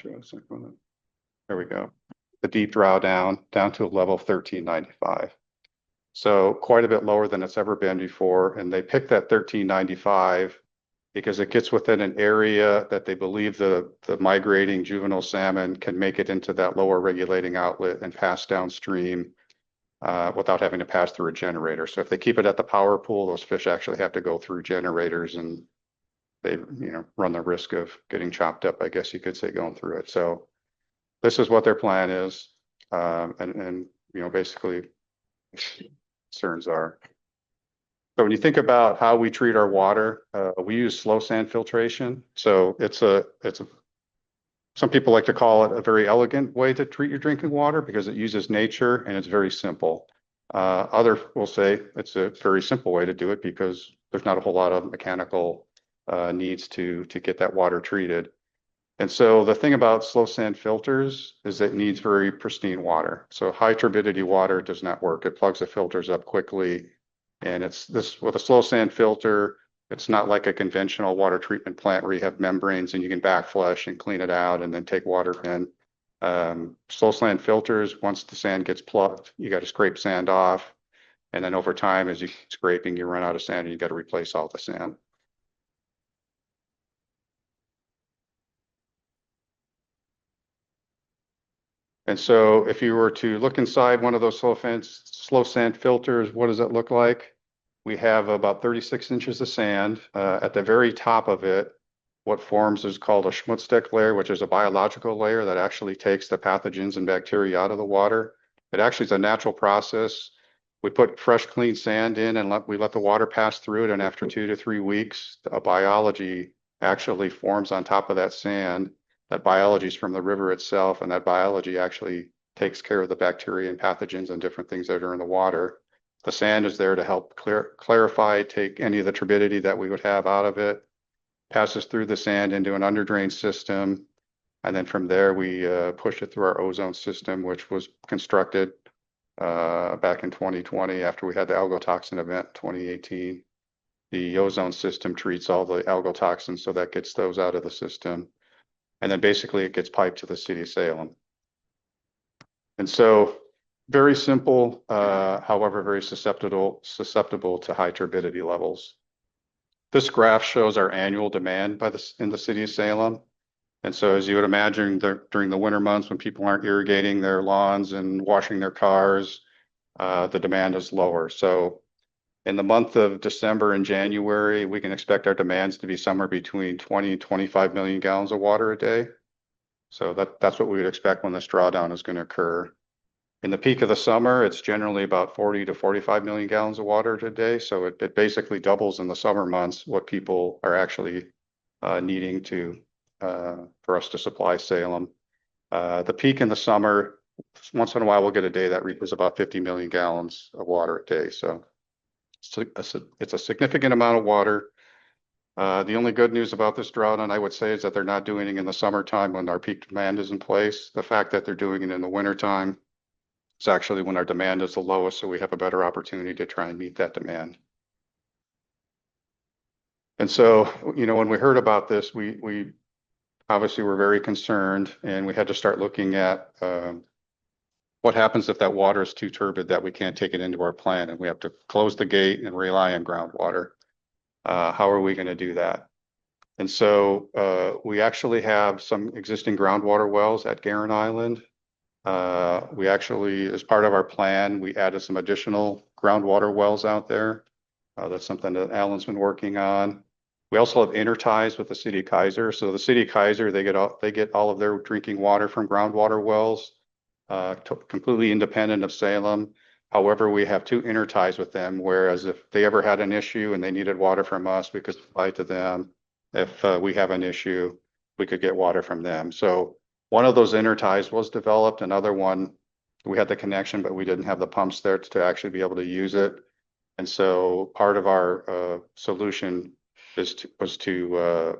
There we go. The deep drawdown down to a level of 1395. So quite a bit lower than it's ever been before. And they picked that 1395 because it gets within an area that they believe the migrating juvenile salmon can make it into that lower regulating outlet and pass downstream without having to pass through a generator. So if they keep it at the power pool, those fish actually have to go through generators and they run the risk of getting chopped up, I guess you could say, going through it. So this is what their plan is. And basically concerns are. So when you think about how we treat our water, we use slow sand filtration. So it's some people like to call it a very elegant way to treat your drinking water because it uses nature and it's very simple. Others will say it's a very simple way to do it because there's not a whole lot of mechanical needs to get that water treated. And so the thing about slow sand filters is it needs very pristine water. So high turbidity water does not work. It plugs the filters up quickly. And it's this with a slow sand filter, it's not like a conventional water treatment plant where you have membranes and you can backflush and clean it out and then take water in. Slow sand filters, once the sand gets plugged, you got to scrape sand off. And then over time, as you keep scraping, you run out of sand and you got to replace all the sand. And so if you were to look inside one of those slow sand filters, what does it look like? We have about 36 inches of sand. At the very top of it, what forms is called a Schmutzdecke layer, which is a biological layer that actually takes the pathogens and bacteria out of the water. It actually is a natural process. We put fresh, clean sand in and we let the water pass through it. And after 2 to 3 weeks, a biology actually forms on top of that sand. That biology is from the river itself, and that biology actually takes care of the bacteria and pathogens and different things that are in the water. The sand is there to help clarify, take any of the turbidity that we would have out of it, passes through the sand into an underdrain system, and then from there we push it through our ozone system, which was constructed back in 2020 after we had the algotoxin event in 2018. The ozone system treats all the algotoxins, so that gets those out of the system. And then basically it gets piped to the city of Salem. And so very simple, however, very susceptible to high turbidity levels. This graph shows our annual demand in the city of Salem. And so as you would imagine, during the winter months when people aren't irrigating their lawns and washing their cars, the demand is lower. So in the month of December and January, we can expect our demands to be somewhere between 20 and 25 million gallons of water a day. So that's what we would expect when this drawdown is going to occur. In the peak of the summer, it's generally about 40 to 45 million gallons of water a day. So it basically doubles in the summer months what people are actually needing to for us to supply Salem. The peak in the summer, once in a while, we'll get a day that reaches about 50 million gallons of water a day. So it's a significant amount of water. The only good news about this drought, and I would say, is that they're not doing it in the summertime when our peak demand is in place. The fact that they're doing it in the wintertime is actually when our demand is the lowest, so we have a better opportunity to try and meet that demand. And so, you know, when we heard about this, we obviously were very concerned, and we had to start looking at what happens if that water is too turbid that we can't take it into our plant and we have to close the gate and rely on groundwater. How are we going to do that? And so we actually have some existing groundwater wells at Guerin Island. We actually, as part of our plan, we added some additional groundwater wells out there. That's something that Allan's been working on. We also have interties with the city of Keizer. So the city of Keizer, they get all of their drinking water from groundwater wells, completely independent of Salem. However, we have 2 interties with them, whereas if they ever had an issue and they needed water from us, we could supply to them. If we have an issue, we could get water from them. So one of those interties was developed. Another one, we had the connection, but we didn't have the pumps there to actually be able to use it. And so part of our solution was to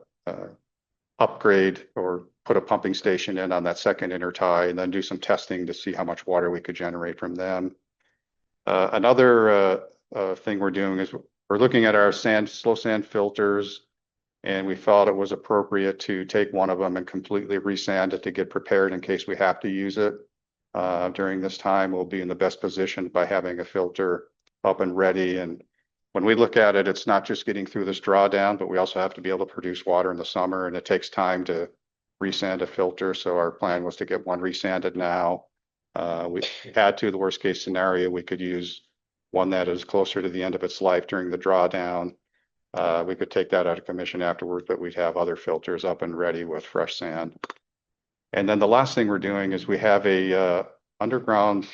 upgrade or put a pumping station in on that second intertie and then do some testing to see how much water we could generate from them. Another thing we're doing is we're looking at our slow sand filters, and we thought it was appropriate to take one of them and completely resand it to get prepared in case we have to use it. During this time, we'll be in the best position by having a filter up and ready. And when we look at it, it's not just getting through this drawdown, but we also have to be able to produce water in the summer, and it takes time to resand a filter. So our plan was to get one resanded now. We had to, the worst case scenario, we could use one that is closer to the end of its life during the drawdown. We could take that out of commission afterwards, but we'd have other filters up and ready with fresh sand. And then the last thing we're doing is we have a underground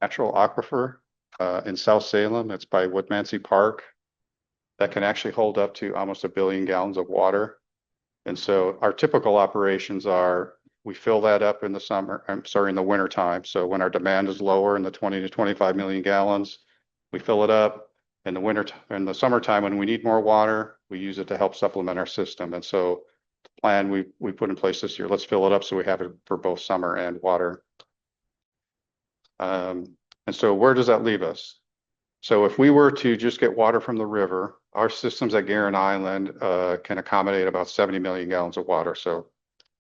natural aquifer in South Salem. It's by Woodmansey Park that can actually hold up to almost 1 billion gallons of water. And so our typical operations are we fill that up in the winter time. So when our demand is lower in the 20 to 25 million gallons, we fill it up. In the summertime, when we need more water, we use it to help supplement our system. And so the plan we put in place this year, let's fill it up so we have it for both summer and water. And so where does that leave us? So if we were to just get water from the river, our systems at Guerin Island can accommodate about 70 million gallons of water. So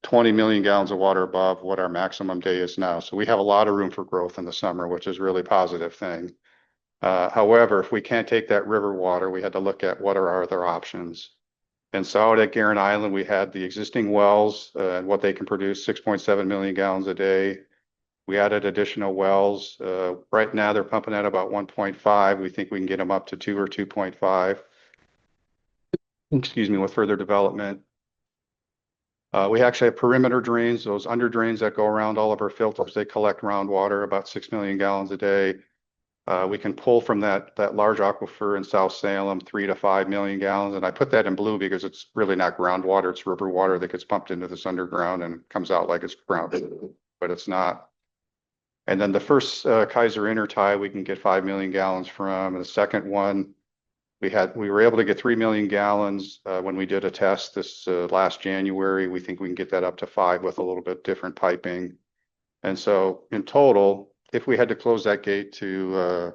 20 million gallons of water above what our maximum day is now. So we have a lot of room for growth in the summer, which is a really positive thing. However, if we can't take that river water, we had to look at what are our other options. And so out at Guerin Island, we had the existing wells and what they can produce, 6.7 million gallons a day. We added additional wells. Right now, they're pumping at about 1.5. We think we can get them up to 2 or 2.5. Excuse me, with further development. We actually have perimeter drains, those under drains that go around all of our filters. They collect groundwater, about 6 million gallons a day. We can pull from that large aquifer in South Salem 3 to 5 million gallons. And I put that in blue because it's really not groundwater. It's river water that gets pumped into this underground and comes out like it's ground, but it's not. And then the first Keizer intertie, we can get 5 million gallons from. And the second one, we were able to get 3 million gallons when we did a test this last January. We think we can get that up to 5 with a little bit different piping. And so in total, if we had to close that gate to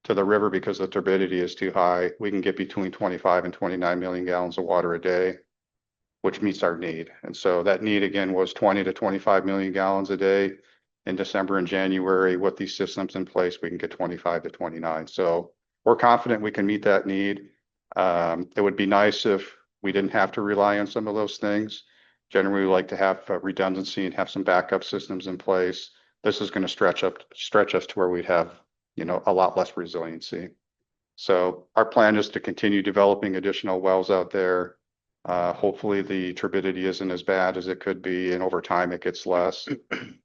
the river because the turbidity is too high, we can get between 25 and 29 million gallons of water a day, which meets our need. And so that need again was 20 to 25 million gallons a day. In December and January, with these systems in place, we can get 25 to 29. So we're confident we can meet that need. It would be nice if we didn't have to rely on some of those things. Generally, we like to have redundancy and have some backup systems in place. This is going to stretch us to where we'd have, a lot less resiliency. So our plan is to continue developing additional wells out there. Hopefully the turbidity isn't as bad as it could be, and over time it gets less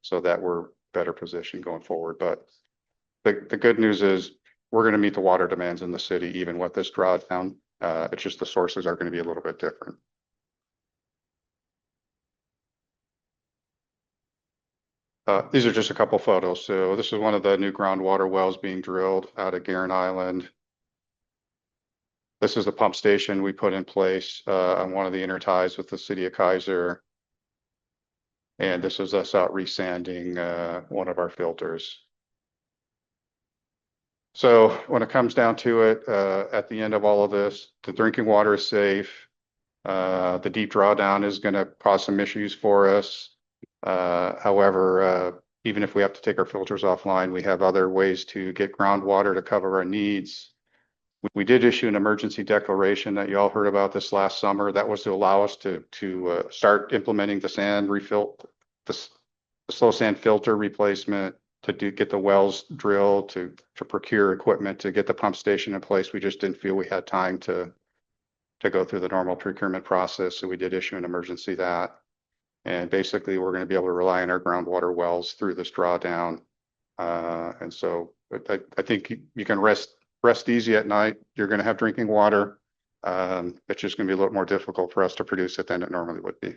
so that we're better positioned going forward. But the good news is we're going to meet the water demands in the city, even with this drawdown. It's just the sources are going to be a little bit different. These are just a couple photos. So this is one of the new groundwater wells being drilled out at Guerin Island. This is the pump station we put in place on one of the interties with the city of Keizer. And this is us out resanding one of our filters. So when it comes down to it, at the end of all of this, the drinking water is safe. The deep drawdown is going to cause some issues for us. However, even if we have to take our filters offline, we have other ways to get groundwater to cover our needs. We did issue an emergency declaration that you all heard about this last summer. That was to allow us to start implementing the sand refill, the slow sand filter replacement, to get the wells drilled, to procure equipment, to get the pump station in place. We just didn't feel we had time to go through the normal procurement process. So we did issue an emergency that. And basically, we're going to be able to rely on our groundwater wells through this drawdown. And so I think you can rest easy at night. You're going to have drinking water. It's just going to be a little more difficult for us to produce it than it normally would be.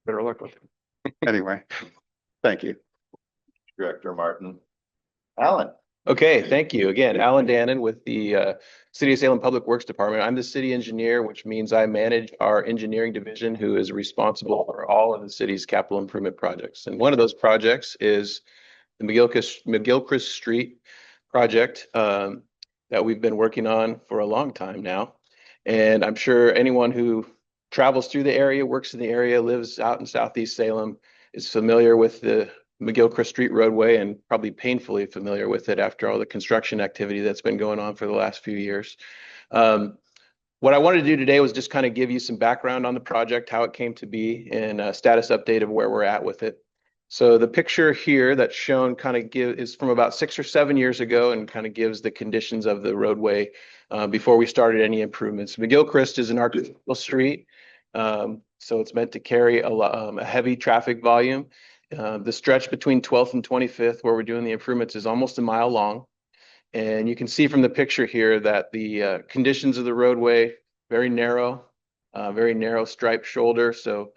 Better luck with it. Anyway, thank you. Director Martin. Allan. Okay, thank you. Again, Allan Dannen with the City of Salem Public Works Department. I'm the city engineer, which means I manage our engineering division, who is responsible for all of the city's capital improvement projects. And one of those projects is the McGilchrist Street project that we've been working on for a long time now. And I'm sure anyone who travels through the area, works in the area, lives out in Southeast Salem, is familiar with the McGilchrist Street roadway and probably painfully familiar with it after all the construction activity that's been going on for the last few years. What I wanted to do today was just kind of give you some background on the project, how it came to be, and a status update of where we're at with it. So the picture here that's shown kind of is from about 6 or 7 years ago and kind of gives the conditions of the roadway before we started any improvements. McGilchrist is an arterial street, so it's meant to carry a heavy traffic volume. The stretch between 12th and 25th, where we're doing the improvements, is almost a mile long. And you can see from the picture here that the conditions of the roadway, very narrow striped shoulder. So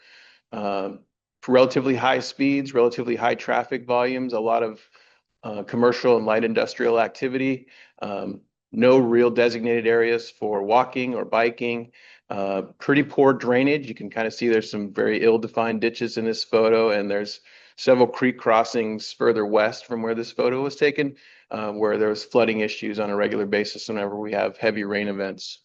relatively high speeds, relatively high traffic volumes, a lot of commercial and light industrial activity. No real designated areas for walking or biking. Pretty poor drainage. You can kind of see there's some very ill-defined ditches in this photo, and there's several creek crossings further west from where this photo was taken, where there was flooding issues on a regular basis whenever we have heavy rain events.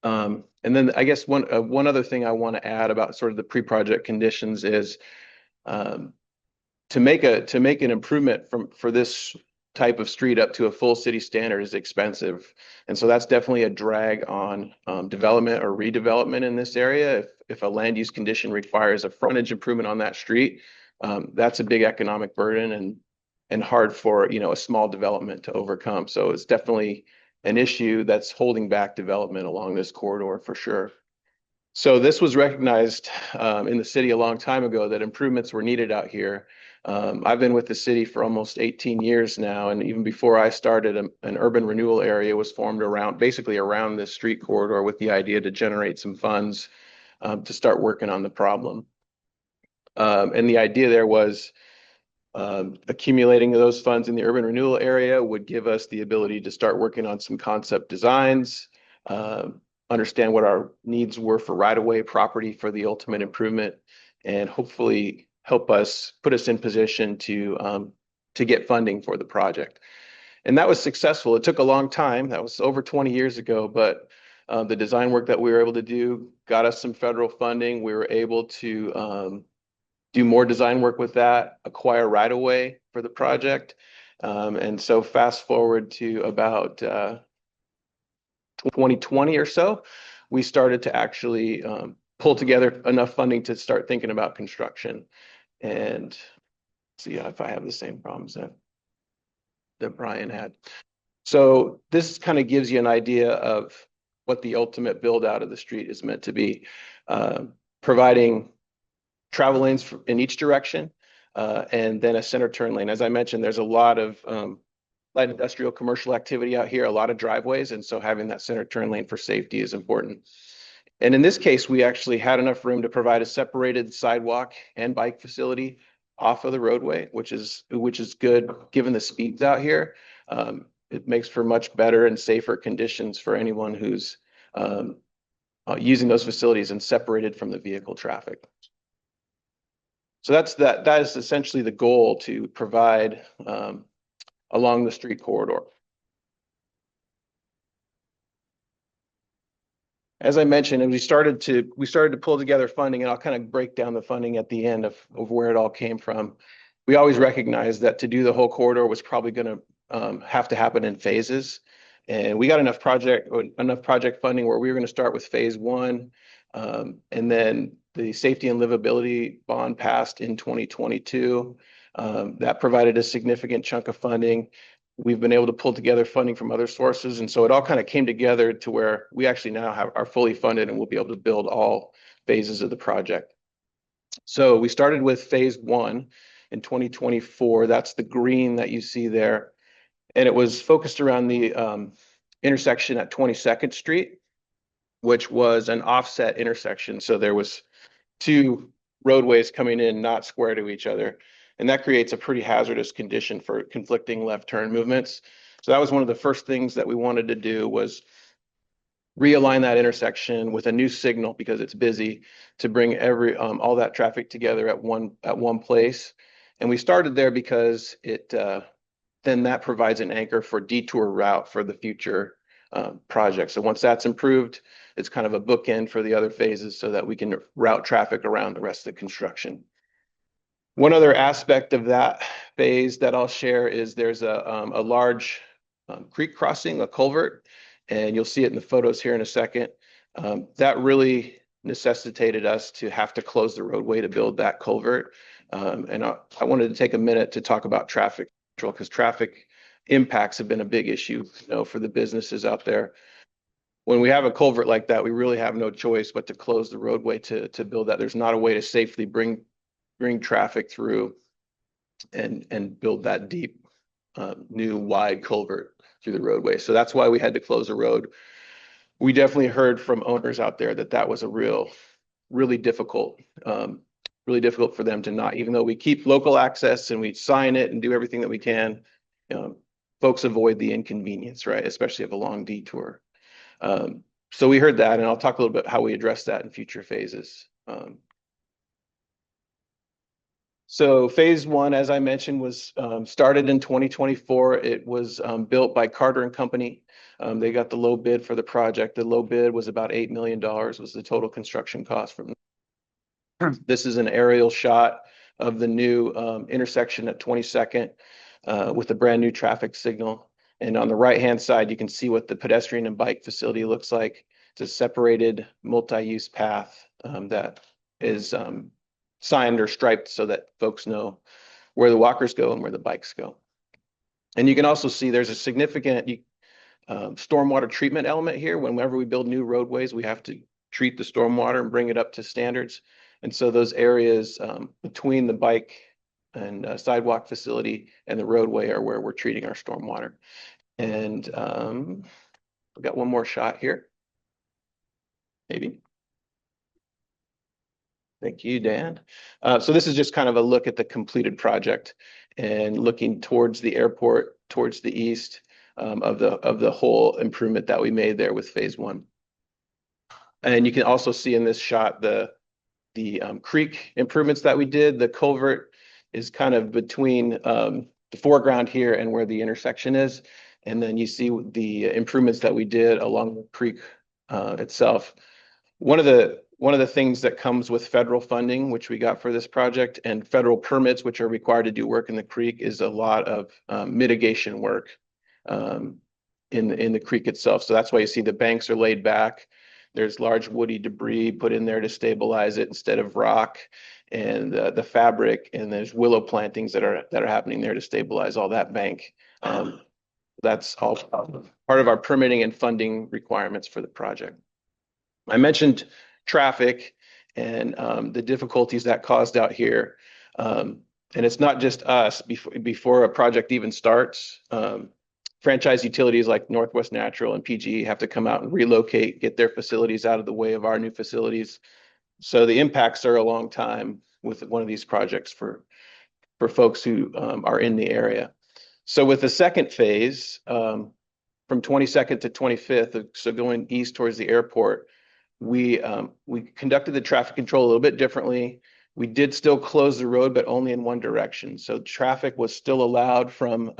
And then I guess one other thing I want to add about sort of the pre-project conditions is to make an improvement for this type of street up to a full city standard is expensive. And so that's definitely a drag on development or redevelopment in this area. If a land use condition requires a frontage improvement on that street, that's a big economic burden and hard for, a small development to overcome. So it's definitely an issue that's holding back development along this corridor for sure. So this was recognized in the city a long time ago that improvements were needed out here. I've been with the city for almost 18 years now, and even before I started, an urban renewal area was formed basically around this street corridor with the idea to generate some funds to start working on the problem. And the idea there was accumulating those funds in the urban renewal area would give us the ability to start working on some concept designs, understand what our needs were for right-of-way property for the ultimate improvement, and hopefully help us put us in position to get funding for the project. And that was successful. It took a long time. That was over 20 years ago, but the design work that we were able to do got us some federal funding. We were able to do more design work with that, acquire right-of-way for the project. And so fast forward to about 2020 or so, we started to actually pull together enough funding to start thinking about construction. And see if I have the same problems that Brian had. So this kind of gives you an idea of what the ultimate build out of the street is meant to be, providing travel lanes in each direction, and then a center turn lane. As I mentioned, there's a lot of light industrial commercial activity out here, a lot of driveways, and so having that center turn lane for safety is important. And in this case, we actually had enough room to provide a separated sidewalk and bike facility off of the roadway, which is good given the speeds out here. It makes for much better and safer conditions for anyone who's using those facilities and separated from the vehicle traffic. So that is essentially the goal, to provide along the street corridor. As I mentioned, and we started to pull together funding, and I'll kind of break down the funding at the end of where it all came from. We always recognized that to do the whole corridor was probably going to have to happen in phases. And we got enough project funding where we were going to start with phase one. And then the safety and livability bond passed in 2022. That provided a significant chunk of funding. We've been able to pull together funding from other sources. And so it all kind of came together to where we actually now are fully funded and we'll be able to build all phases of the project. So we started with phase one in 2024. That's the green that you see there. And it was focused around the intersection at 22nd Street, which was an offset intersection. So there was two roadways coming in, not square to each other. And that creates a pretty hazardous condition for conflicting left turn movements. So that was one of the first things that we wanted to do, was realign that intersection with a new signal, because it's busy, to bring all that traffic together at one place. And we started there because then that provides an anchor for detour route for the future project. So once that's improved, it's kind of a bookend for the other phases so that we can route traffic around the rest of the construction. One other aspect of that phase that I'll share is there's a large creek crossing, a culvert, and you'll see it in the photos here in a second. That really necessitated us to have to close the roadway to build that culvert. And I wanted to take a minute to talk about traffic control, because traffic impacts have been a big issue, for the businesses out there. When we have a culvert like that, we really have no choice but to close the roadway to build that. There's not a way to safely bring traffic through and build that deep, new wide culvert through the roadway. So that's why we had to close the road. We definitely heard from owners out there that was a really difficult for them to not, even though we keep local access and we sign it and do everything that we can, folks avoid the inconvenience, right? Especially of a long detour. So we heard that, and I'll talk a little bit how we address that in future phases. So phase one, as I mentioned, was started in 2024. It was built by Carter and Company. They got the low bid for the project. The low bid was about $8 million was the total construction cost from. This is an aerial shot of the new intersection at 22nd with a brand new traffic signal. And on the right-hand side, you can see what the pedestrian and bike facility looks like. It's a separated multi-use path that is signed or striped so that folks know where the walkers go and where the bikes go. And you can also see there's a significant stormwater treatment element here. Whenever we build new roadways, we have to treat the stormwater and bring it up to standards. And so those areas between the bike and sidewalk facility and the roadway are where we're treating our stormwater. And we've got one more shot here. Maybe. Thank you, Dan. So this is just kind of a look at the completed project and looking towards the airport, towards the east of the whole improvement that we made there with phase one. And you can also see in this shot the creek improvements that we did. The culvert is kind of between the foreground here and where the intersection is. And then you see the improvements that we did along the creek itself. One of the things that comes with federal funding, which we got for this project, and federal permits, which are required to do work in the creek, is a lot of mitigation work in the creek itself. So that's why you see the banks are laid back. There's large woody debris put in there to stabilize it instead of rock, and the fabric, and there's willow plantings that are happening there to stabilize all that bank. That's all part of our permitting and funding requirements for the project. I mentioned traffic and the difficulties that caused out here. And it's not just us. Before a project even starts, from franchise utilities like Northwest Natural and PGE have to come out and relocate, get their facilities out of the way of our new facilities. So the impacts are a long time with one of these projects for folks who are in the area. So with the second phase, from 22nd to 25th, so going east towards the airport, we conducted the traffic control a little bit differently. We did still close the road, but only in one direction. So traffic was still allowed from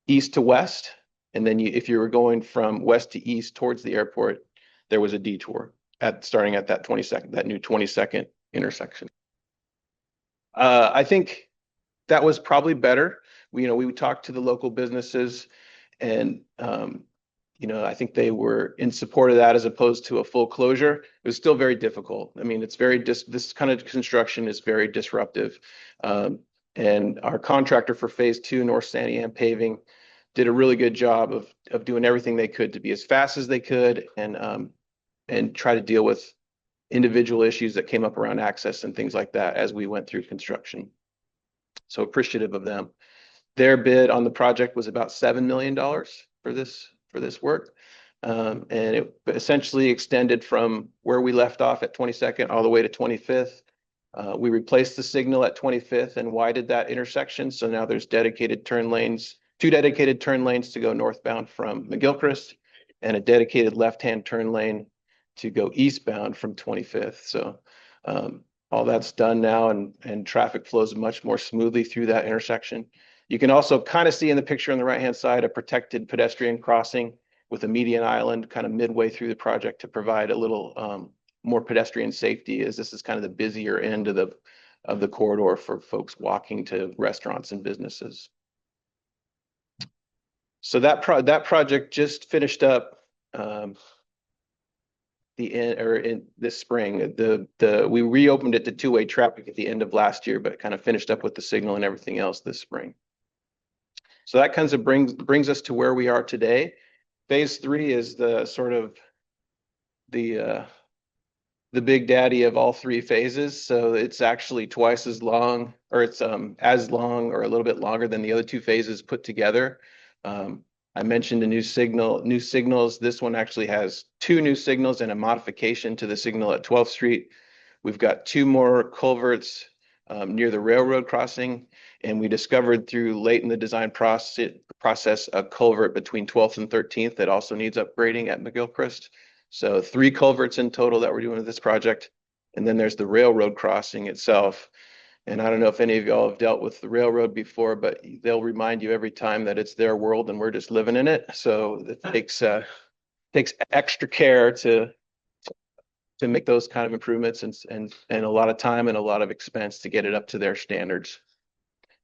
east to west. And then if you were going from west to east towards the airport, there was a detour starting at that new 22nd intersection. I think that was probably better. We talked to the local businesses, and I think they were in support of that as opposed to a full closure. It was still very difficult. I mean, it's this kind of construction is very disruptive. And our contractor for phase 2, North Santiam Paving, did a really good job of doing everything they could to be as fast as they could and try to deal with individual issues that came up around access and things like that as we went through construction. So appreciative of them. Their bid on the project was about $7 million for this work. And it essentially extended from where we left off at 22nd all the way to 25th. We replaced the signal at 25th and widened that intersection. So now there's dedicated turn lanes, 2 dedicated turn lanes to go northbound from McGilchrist, and a dedicated left-hand turn lane to go eastbound from 25th. So all that's done now, and traffic flows much more smoothly through that intersection. You can also kind of see in the picture on the right-hand side a protected pedestrian crossing with a median island kind of midway through the project to provide a little more pedestrian safety, as this is kind of the busier end of the corridor for folks walking to restaurants and businesses. So that project just finished up in this spring. We reopened it to 2-way traffic at the end of last year, but kind of finished up with the signal and everything else this spring. So that kind of brings us to where we are today. Phase 3 is the sort of the big daddy of all 3 phases. So it's actually twice as long, or it's as long or a little bit longer than the other 2 phases put together. I mentioned a new signals. This one actually has 2 new signals and a modification to the signal at 12th Street. We've got 2 more culverts near the railroad crossing, and we discovered through late in the design process a culvert between 12th and 13th that also needs upgrading at McGilchrist. So 3 culverts in total that we're doing with this project. And then there's the railroad crossing itself. And I don't know if any of y'all have dealt with the railroad before, but they'll remind you every time that it's their world and we're just living in it. So it takes extra care to make those kind of improvements and a lot of time and a lot of expense to get it up to their standards.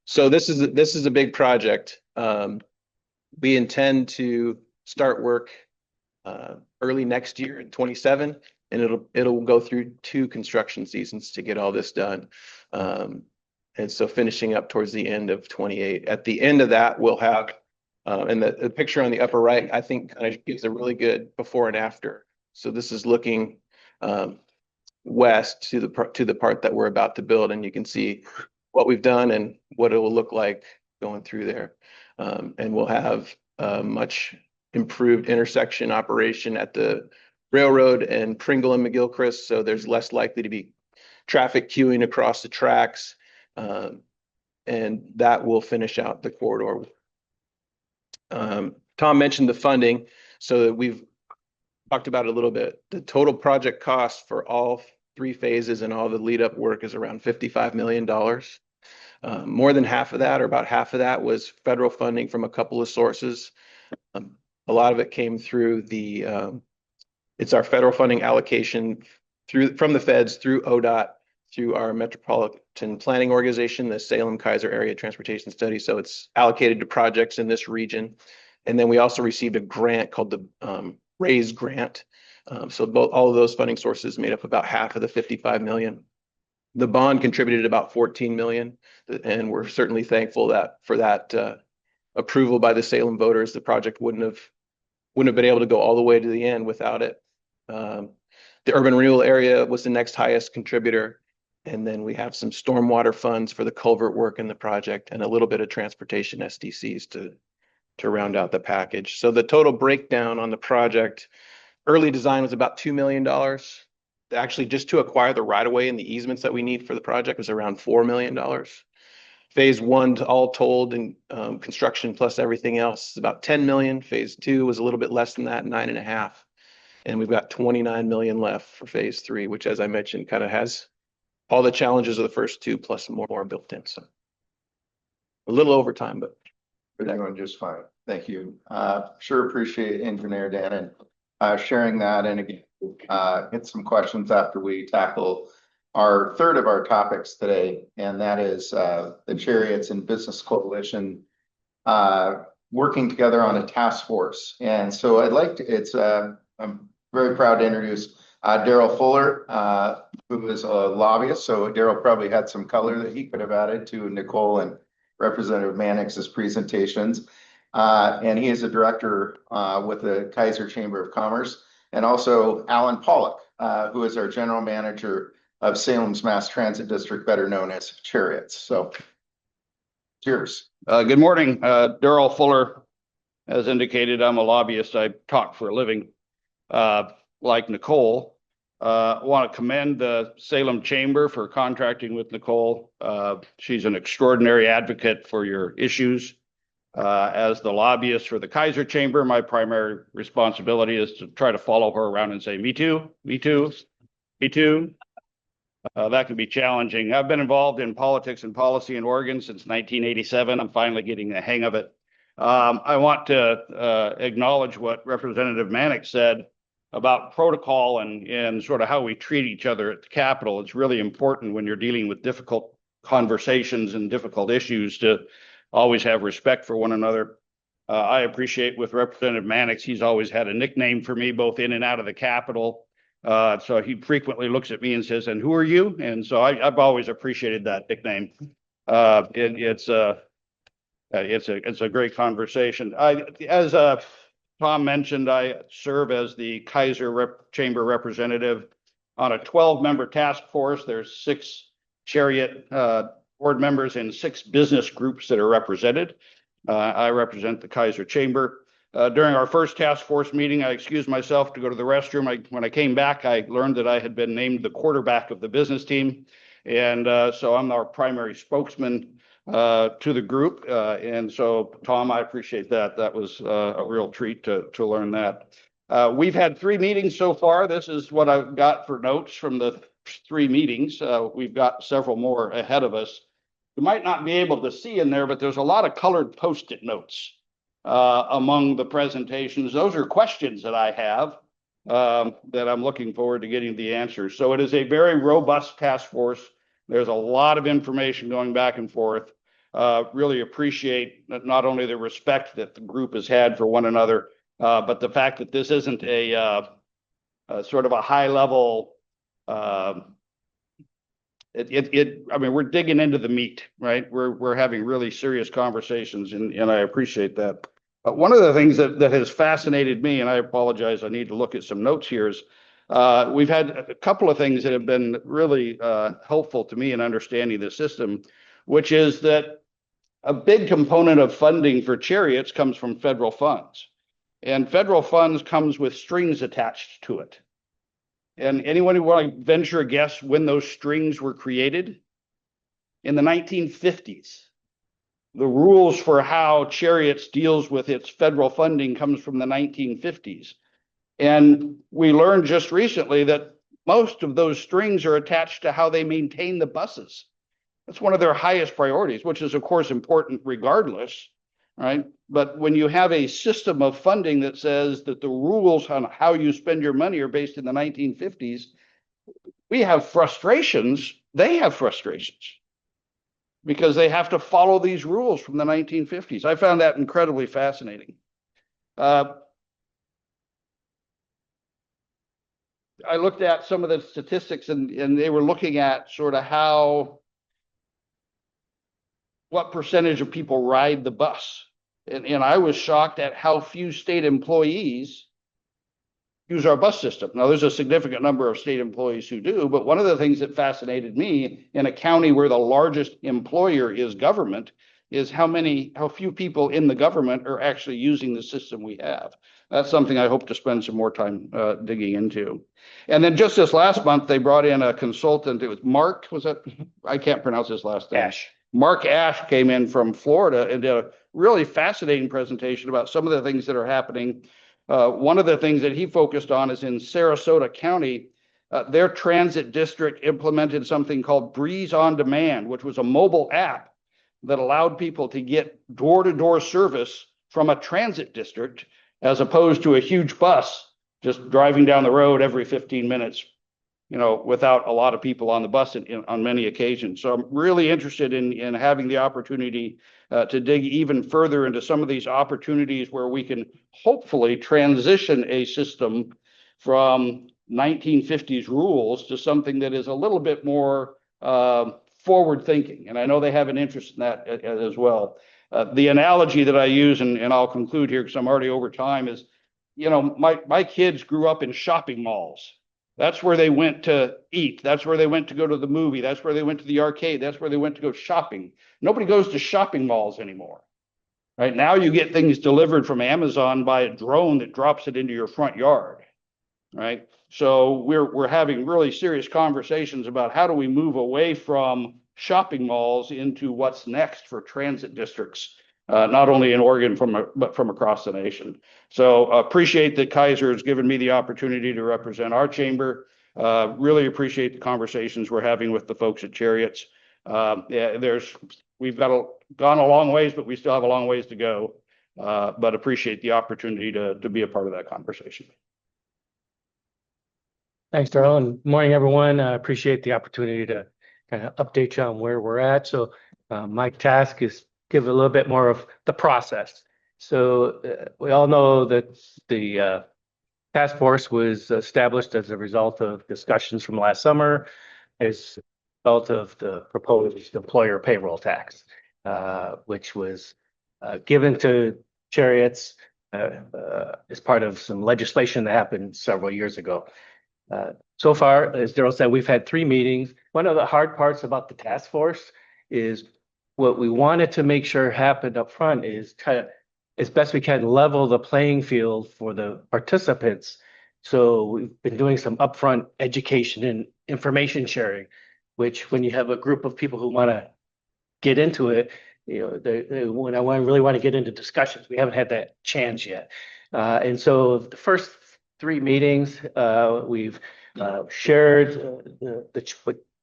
So this is a big project. We intend to start work early next year in 27, and it'll go through 2 construction seasons to get all this done. And so finishing up towards the end of 28. At the end of that, we'll have, and the picture on the upper right, I think kind of gives a really good before and after. So this is looking west to the part that we're about to build, and you can see what we've done and what it will look like going through there. And we'll have a much improved intersection operation at the railroad and Pringle and McGilchrist, so there's less likely to be traffic queuing across the tracks, and that will finish out the corridor. Tom mentioned the funding, so that we've talked about it a little bit. The total project cost for all 3 phases and all the lead up work is around $55 million. More than half of that, or about half of that, was federal funding from a couple of sources. A lot of it came through it's our federal funding allocation from the feds through ODOT, through our metropolitan planning organization, the Salem Keizer Area Transportation Study. So it's allocated to projects in this region. And then we also received a grant called the RAISE grant. So all of those funding sources made up about half of the $55 million. The bond contributed about $14 million, and we're certainly thankful for that approval by the Salem voters. The project wouldn't have been able to go all the way to the end without it. The urban renewal area was the next highest contributor. And then we have some stormwater funds for the culvert work in the project and a little bit of transportation SDCs to round out the package. So the total breakdown on the project, early design was about $2 million. Actually, just to acquire the right of way and the easements that we need for the project was around $4 million. Phase one, all told, and construction plus everything else is about 10 million. Phase two was a little bit less than that, 9.5. And we've got 29 million left for phase three, which, as I mentioned, kind of has all the challenges of the first two plus more built in. So a little over time, but We're doing just fine. Thank you. Sure appreciate Engineer Dannen sharing that. And again, get some questions after we tackle our third of our topics today, and that is the Cherriots and Business Coalition working together on a task force. And so I'd like to, I'm very proud to introduce Darrell Fuller, who is a lobbyist. So Darrell probably had some color that he could have added to Nicole and Representative Mannix's presentations. And he is a director with the Keizer Chamber of Commerce, and also Allan Pollock, who is our general manager of Salem's Mass Transit District, better known as Cherriots. So cheers. Good morning. Darrell Fuller, as indicated, I'm a lobbyist. I talk for a living. Like Nicole, I want to commend the Salem Chamber for contracting with Nicole. She's an extraordinary advocate for your issues. As the lobbyist for the Keizer Chamber, my primary responsibility is to try to follow her around and say, me too, me too, me too. That can be challenging. I've been involved in politics and policy in Oregon since 1987. I'm finally getting the hang of it. I want to acknowledge what Representative Mannix said about protocol and sort of how we treat each other at the Capitol. It's really important when you're dealing with difficult conversations and difficult issues to always have respect for one another. I appreciate with Representative Mannix, he's always had a nickname for me both in and out of the Capitol. So he frequently looks at me and says, and who are you? And so I've always appreciated that nickname. It's a great conversation. As Tom mentioned, I serve as the Keizer Chamber representative on a 12-member task force. There's 6 Chariot board members and 6 business groups that are represented. I represent the Keizer Chamber. During our first task force meeting, I excused myself to go to the restroom. When I came back, I learned that I had been named the quarterback of the business team. And so I'm our primary spokesman to the group. And so, Tom, I appreciate that. That was a real treat to learn that. We've had 3 meetings so far. This is what I've got for notes from the 3 meetings. We've got several more ahead of us. You might not be able to see in there, but there's a lot of colored Post-it notes among the presentations. Those are questions that I have that I'm looking forward to getting the answers. So it is a very robust task force. There's a lot of information going back and forth. Really appreciate not only the respect that the group has had for one another, but the fact that this isn't a sort of a high level. I mean, we're digging into the meat, right? We're having really serious conversations, and I appreciate that. One of the things that has fascinated me, and I apologize, I need to look at some notes here, is we've had a couple of things that have been really helpful to me in understanding the system, which is that a big component of funding for Cherriots comes from federal funds, and federal funds comes with strings attached to it. And anyone who want to venture a guess when those strings were created? In the 1950s. The rules for how Cherriots deals with its federal funding comes from the 1950s. And we learned just recently that most of those strings are attached to how they maintain the buses. That's one of their highest priorities, which is, of course, important regardless, right? But when you have a system of funding that says that the rules on how you spend your money are based in the 1950s, we have frustrations. They have frustrations because they have to follow these rules from the 1950s. I found that incredibly fascinating. I looked at some of the statistics and they were looking at sort of what percentage of people ride the bus. And I was shocked at how few state employees use our bus system. Now, there's a significant number of state employees who do, but one of the things that fascinated me in a county where the largest employer is government is how few people in the government are actually using the system we have. That's something I hope to spend some more time digging into. And then just this last month, they brought in a consultant. It was Mark, was that? I can't pronounce his last name. Ash. Mark Ash came in from Florida and did a really fascinating presentation about some of the things that are happening. One of the things that he focused on is in Sarasota County, their transit district implemented something called Breeze on Demand, which was a mobile app that allowed people to get door-to-door service from a transit district, as opposed to a huge bus just driving down the road every 15 minutes, without a lot of people on the bus on many occasions. So I'm really interested in having the opportunity to dig even further into some of these opportunities where we can hopefully transition a system from 1950s rules to something that is a little bit more forward thinking. And I know they have an interest in that as well. The analogy that I use, and I'll conclude here because I'm already over time, is, my kids grew up in shopping malls. That's where they went to eat. That's where they went to go to the movie. That's where they went to the arcade. That's where they went to go shopping. Nobody goes to shopping malls anymore. Right now, you get things delivered from Amazon by a drone that drops it into your front yard. Right. So we're having really serious conversations about how do we move away from shopping malls into what's next for transit districts, not only in Oregon but from across the nation. So appreciate that Keizer has given me the opportunity to represent our chamber. Really appreciate the conversations we're having with the folks at Cherriots. We've gone a long ways, but we still have a long ways to go. But appreciate the opportunity to be a part of that conversation. Thanks, Darrell, and good morning, everyone. I appreciate the opportunity to kind of update you on where we're at. So my task is give a little bit more of the process. So we all know that the task force was established as a result of discussions from last summer, as a result of the proposed employer payroll tax, which was given to Cherriots as part of some legislation that happened several years ago. So far, as Darrell said, we've had 3 meetings. One of the hard parts about the task force is what we wanted to make sure happened up front is kind of, as best we can, level the playing field for the participants. So we've been doing some upfront education and information sharing, which when you have a group of people who want to get into it, when I really want to get into discussions, we haven't had that chance yet. And so the first 3 meetings, we've shared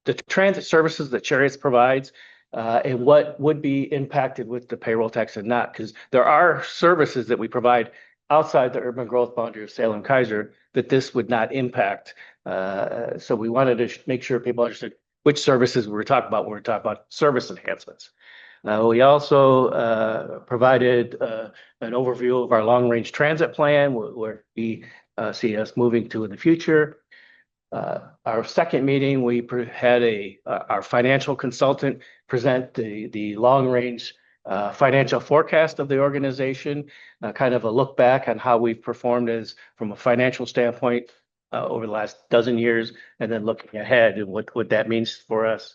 the transit services that Cherriots provides and what would be impacted with the payroll tax and not, because there are services that we provide outside the urban growth boundary of Salem Keizer that this would not impact. So we wanted to make sure people understood which services we were talking about when we were talking about service enhancements. We also provided an overview of our long-range transit plan, where we see us moving to in the future. Our second meeting, we had our financial consultant present the long-range financial forecast of the organization, kind of a look back on how we've performed from a financial standpoint over the last dozen years, and then looking ahead and what that means for us.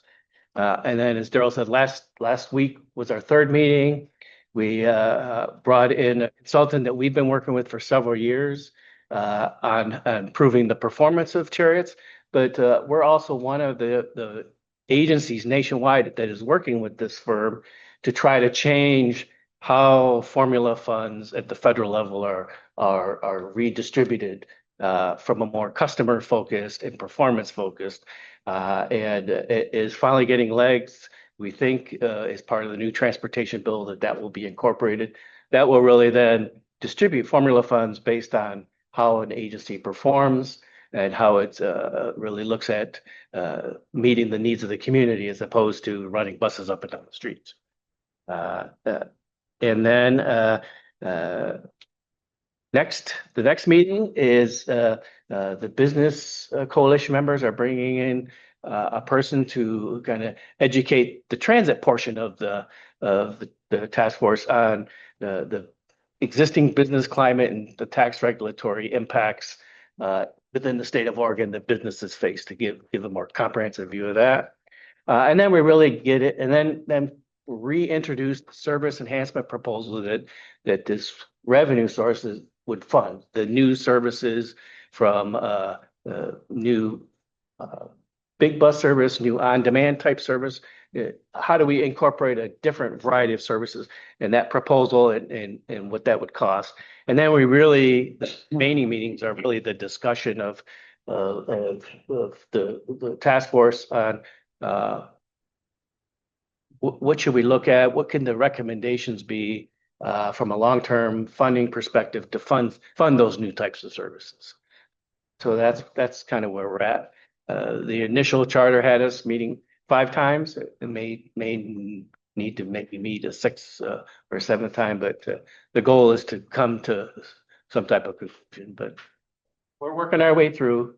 And then, as Darrell said, last week was our third meeting. We brought in a consultant that we've been working with for several years on improving the performance of Cherriots, but we're also one of the agencies nationwide that is working with this firm to try to change how formula funds at the federal level are redistributed from a more customer focused and performance focused, and it is finally getting legs. We think as part of the new transportation bill that will be incorporated. That will really then distribute formula funds based on how an agency performs and how it really looks at meeting the needs of the community as opposed to running buses up and down the streets. And then the next meeting is the business coalition members are bringing in a person to kind of educate the transit portion of the task force on the existing business climate and the tax regulatory impacts within the state of Oregon that businesses face, to give a more comprehensive view of that. And then we really get it. And then reintroduce the service enhancement proposal that this revenue sources would fund the new services from new big bus service, new on-demand type service. How do we incorporate a different variety of services in that proposal and what that would cost? And then the remaining meetings are really the discussion of the task force on what should we look at? What can the recommendations be from a long-term funding perspective to fund those new types of services? So that's kind of where we're at. The initial charter had us meeting 5 times. It may need to maybe meet a 6th or 7th time, but the goal is to come to some type of conclusion. But we're working our way through.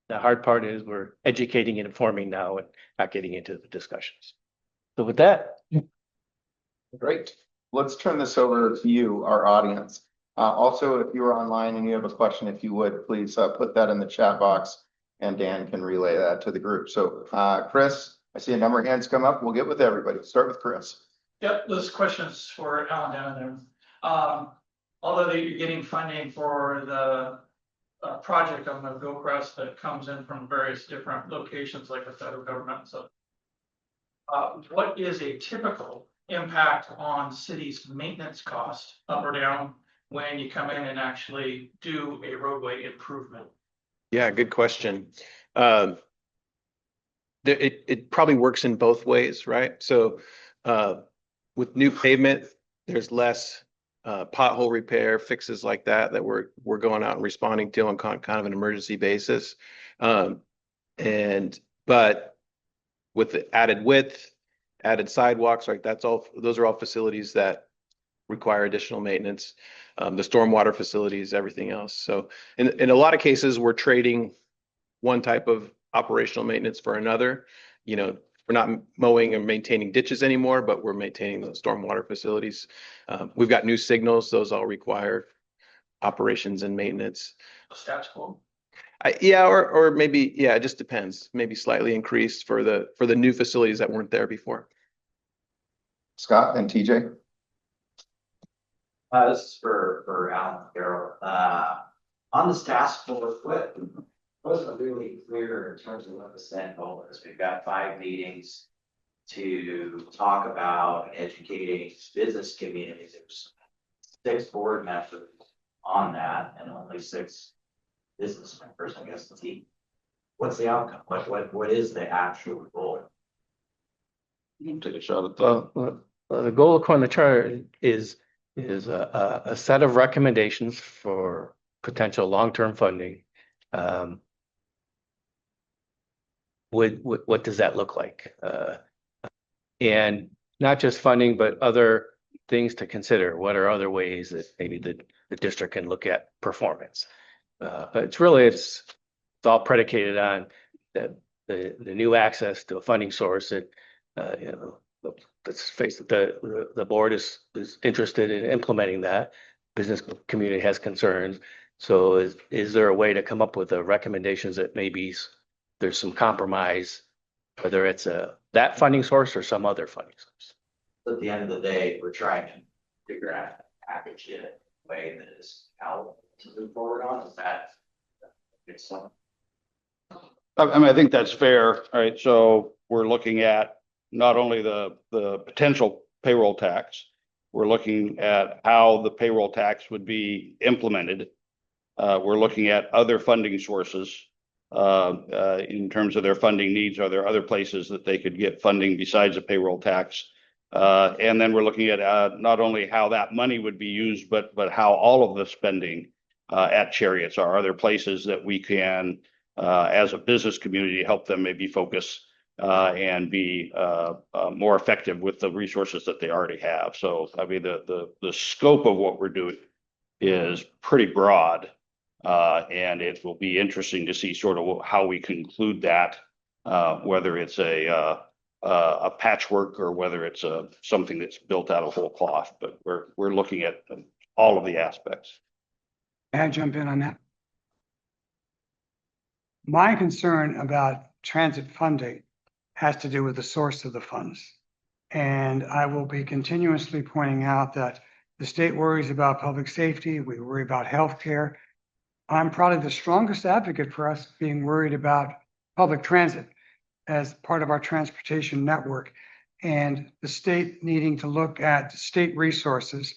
The hard part is we're educating and informing now and not getting into the discussions. So with that. Great. Let's turn this over to you, our audience. Also, if you're online and you have a question, if you would, please put that in the chat box and Dan can relay that to the group. So Chris, I see a number of hands come up. We'll get with everybody. Start with Chris. Yep, this question is for Allan Dannen. Although you're getting funding for the project on McGilchrist that comes in from various different locations like the federal government. So what is a typical impact on cities' maintenance cost up or down when you come in and actually do a roadway improvement? Yeah, good question. It probably works in both ways, right? So with new pavement, there's less pothole repair, fixes like that we're going out and responding to on kind of an emergency basis. But with the added width, added sidewalks, right? Those are all facilities that require additional maintenance. The stormwater facilities, everything else. So in a lot of cases, we're trading one type of operational maintenance for another. You know, we're not mowing and maintaining ditches anymore, but we're maintaining the stormwater facilities. We've got new signals; those all require operations and maintenance. Status quo. Yeah, or maybe it just depends. Maybe slightly increased for the new facilities that weren't there before. Scott and TJ. This is for Allan, Darrell. On this task force, what wasn't really clear in terms of what the set goal is. We've got 5 meetings to talk about educating business communities. There's 6 board members on that, and only 6 business members. I guess what's the outcome? What is the actual goal? You can take a shot at that. The goal according to the charter is a set of recommendations for potential long-term funding. What does that look like? And not just funding, but other things to consider. What are other ways that maybe the district can look at performance? But it's all predicated on the new access to a funding source that let's face it, the board is interested in implementing that. Business community has concerns. So is there a way to come up with the recommendations that maybe there's some compromise, whether it's that funding source or some other funding source? At the end of the day, we're trying to figure out how to package it in a way that is how to move forward on. Is that it's some? I mean, I think that's fair, right? So we're looking at not only the potential payroll tax, we're looking at how the payroll tax would be implemented. We're looking at other funding sources in terms of their funding needs. Are there other places that they could get funding besides a payroll tax? And then we're looking at not only how that money would be used, but how all of the spending at Cherriots are. Are there places that we can, as a business community, help them maybe focus and be more effective with the resources that they already have? So, I mean, the scope of what we're doing is pretty broad, and it will be interesting to see sort of how we conclude that, whether it's a patchwork or whether it's something that's built out of whole cloth. But we're looking at all of the aspects. May I jump in on that? My concern about transit funding has to do with the source of the funds. And I will be continuously pointing out that the state worries about public safety. We worry about healthcare. I'm probably the strongest advocate for us being worried about public transit as part of our transportation network, and the state needing to look at state resources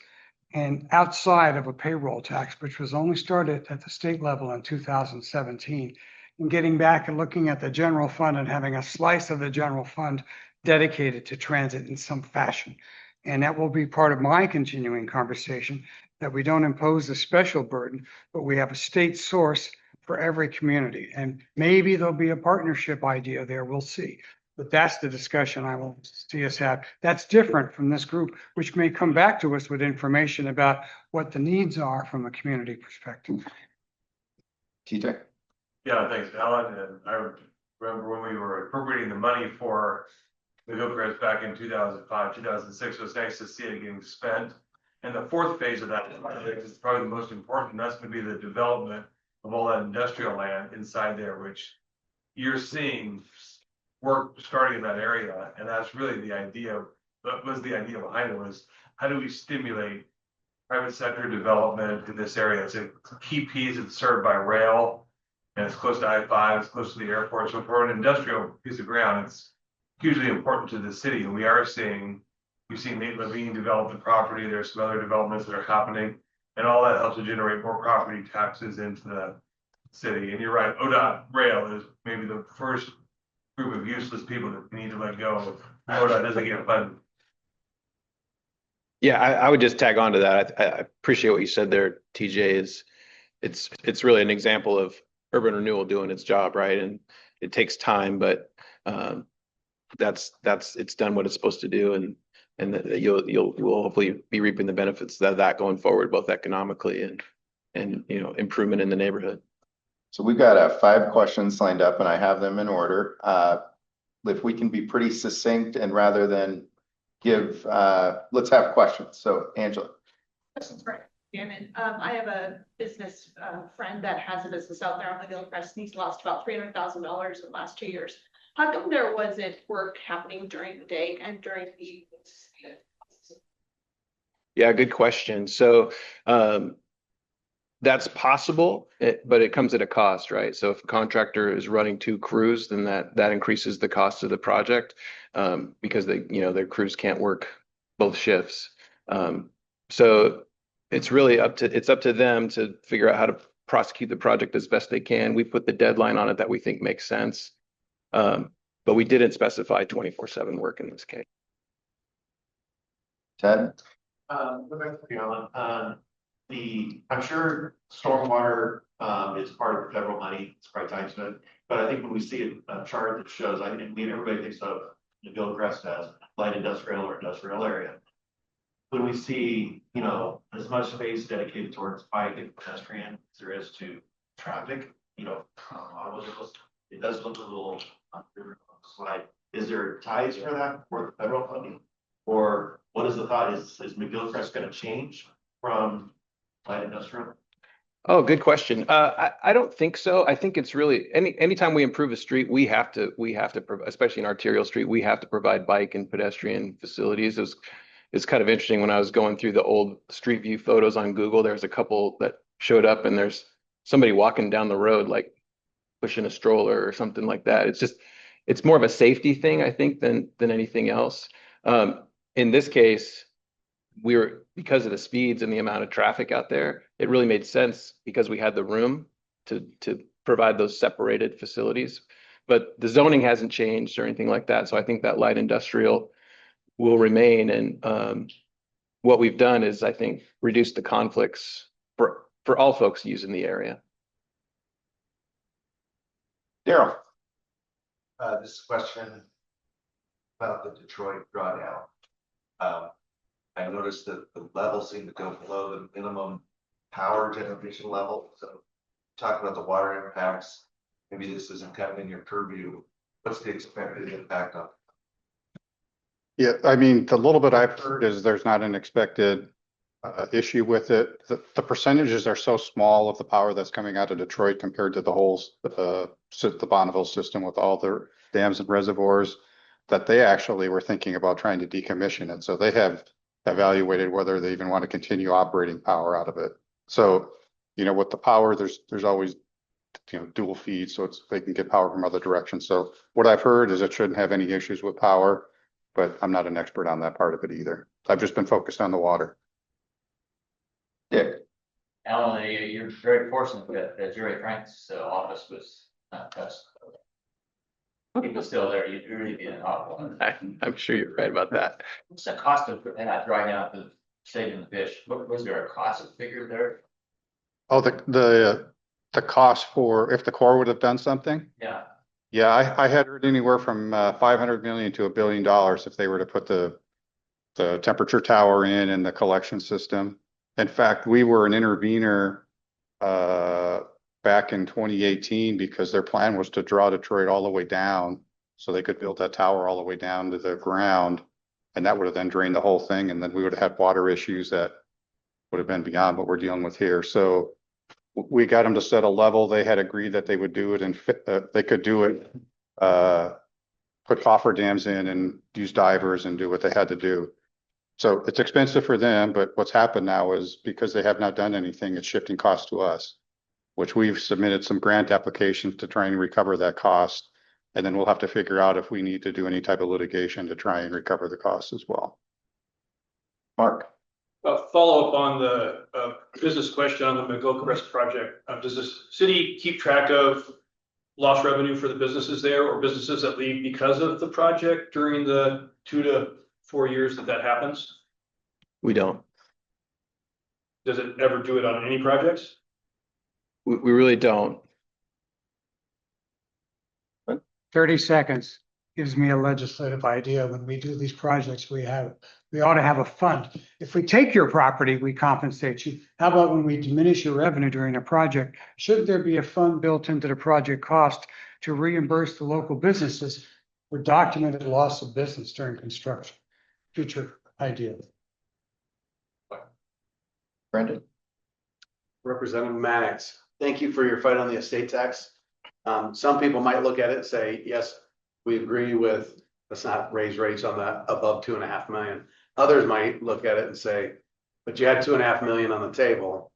and outside of a payroll tax, which was only started at the state level in 2017, and getting back and looking at the general fund and having a slice of the general fund dedicated to transit in some fashion. And that will be part of my continuing conversation, that we don't impose a special burden, but we have a state source for every community. And maybe there'll be a partnership idea there, we'll see. But that's the discussion I will see us have. That's different from this group, which may come back to us with information about what the needs are from a community perspective. TJ? Yeah, thanks, Alan. And I remember when we were appropriating the money for the McGilchrist back in 2005, 2006, it was nice to see it getting spent. And the fourth phase of that project is probably the most important, and that's going to be the development of all that industrial land inside there, which you're seeing work starting in that area. And that's really the idea. That was the idea behind it, was how do we stimulate private sector development in this area? It's a key piece. It's served by rail, and it's close to I-5, it's close to the airport. So for an industrial piece of ground, it's hugely important to the city. And we've seen Nate Levine develop the property. There's some other developments that are happening, and all that helps to generate more property taxes into the city. And you're right, ODOT rail is maybe the first group of useless people that we need to let go of. ODOT doesn't get funded. Yeah, I would just tag on to that. I appreciate what you said there, TJ. It's really an example of urban renewal doing its job, right? And it takes time, but it's done what it's supposed to do, and that you'll hopefully be reaping the benefits of that going forward, both economically and improvement in the neighborhood. So we've got 5 questions lined up, and I have them in order. If we can be pretty succinct, and rather than give, let's have questions. So Angela. Questions for Dannen. I have a business friend that has a business out there on McGilchrist, and he's lost about $300,000 in the last 2 years. How come there wasn't work happening during the day and during the evenings? Yeah, good question. So that's possible, but it comes at a cost, right? So if a contractor is running 2 crews, then that increases the cost of the project because their crews can't work both shifts. So it's really up to them to figure out how to prosecute the project as best they can. We put the deadline on it that we think makes sense, but we didn't specify 24/7 work in this case. Ted? I'm sure stormwater is part of federal money, it's probably tied to it, but I think when we see a chart that shows, I think everybody thinks of McGilchrist as light industrial or industrial area. When we see, as much space dedicated towards bike and pedestrian as there is to traffic, automobiles, it does look a little unclear on the slide. Is there ties for that for the federal funding? Or what is the thought? Is McGilchrist going to change from light industrial? Oh, good question. I don't think so. I think it's really anytime we improve a street, we have to, especially an arterial street, we have to provide bike and pedestrian facilities. It's kind of interesting when I was going through the old street view photos on Google, there's a couple that showed up and there's somebody walking down the road, like pushing a stroller or something like that. It's more of a safety thing, I think, than anything else. In this case, because of the speeds and the amount of traffic out there, it really made sense because we had the room to provide those separated facilities. But the zoning hasn't changed or anything like that. So I think that light industrial will remain. And what we've done is, I think, reduce the conflicts for all folks using the area. Darrell. This question about the Detroit drawdown. I noticed that the levels seem to go below the minimum power generation level. So talk about the water impacts. Maybe this isn't kind of in your purview. What's the expected impact on? Yeah, I mean, the little bit I've heard is there's not an expected issue with it. The percentages are so small of the power that's coming out of Detroit compared to the whole the Bonneville system with all their dams and reservoirs. that they actually were thinking about trying to decommission it. So they have evaluated whether they even want to continue operating power out of it. So, with the power, there's always, dual feed, so they can get power from other directions. So what I've heard is it shouldn't have any issues with power, but I'm not an expert on that part of it either. I've just been focused on the water. Dick, Allan, you're very fortunate that Jerry Frank's office was not touched. He was still there, you'd really be in an awful lot. I'm sure you're right about that. What's the cost of drying out the saving the fish? Was there a cost figure there? Oh, the cost for if the Corps would have done something? Yeah. Yeah, I had heard anywhere from 500 million to $1 billion if they were to put the temperature tower in and the collection system. In fact, we were an intervener back in 2018 because their plan was to draw Detroit all the way down so they could build that tower all the way down to the ground. And that would have then drained the whole thing. And then we would have had water issues that would have been beyond what we're dealing with here. So we got them to set a level. They had agreed that they would do it and they could do it, put cofferdams in and use divers and do what they had to do. So it's expensive for them, but what's happened now is because they have not done anything, it's shifting costs to us, which we've submitted some grant applications to try and recover that cost. And then we'll have to figure out if we need to do any type of litigation to try and recover the costs as well. Mark. Follow up on the business question on the McGilchrist project. Does the city keep track of lost revenue for the businesses there or businesses that leave because of the project during the 2 to 4 years that happens? We don't. Does it ever do it on any projects? We really don't. 30 seconds gives me a legislative idea. When we do these projects, we ought to have a fund. If we take your property, we compensate you. How about when we diminish your revenue during a project? Shouldn't there be a fund built into the project cost to reimburse the local businesses for documented loss of business during construction? Future idea. Brendan. Representative Mannix, thank you for your fight on the estate tax. Some people might look at it and say, yes, we agree with, let's not raise rates on the above 2.5 million. Others might look at it and say, but you had 2.5 million on the table.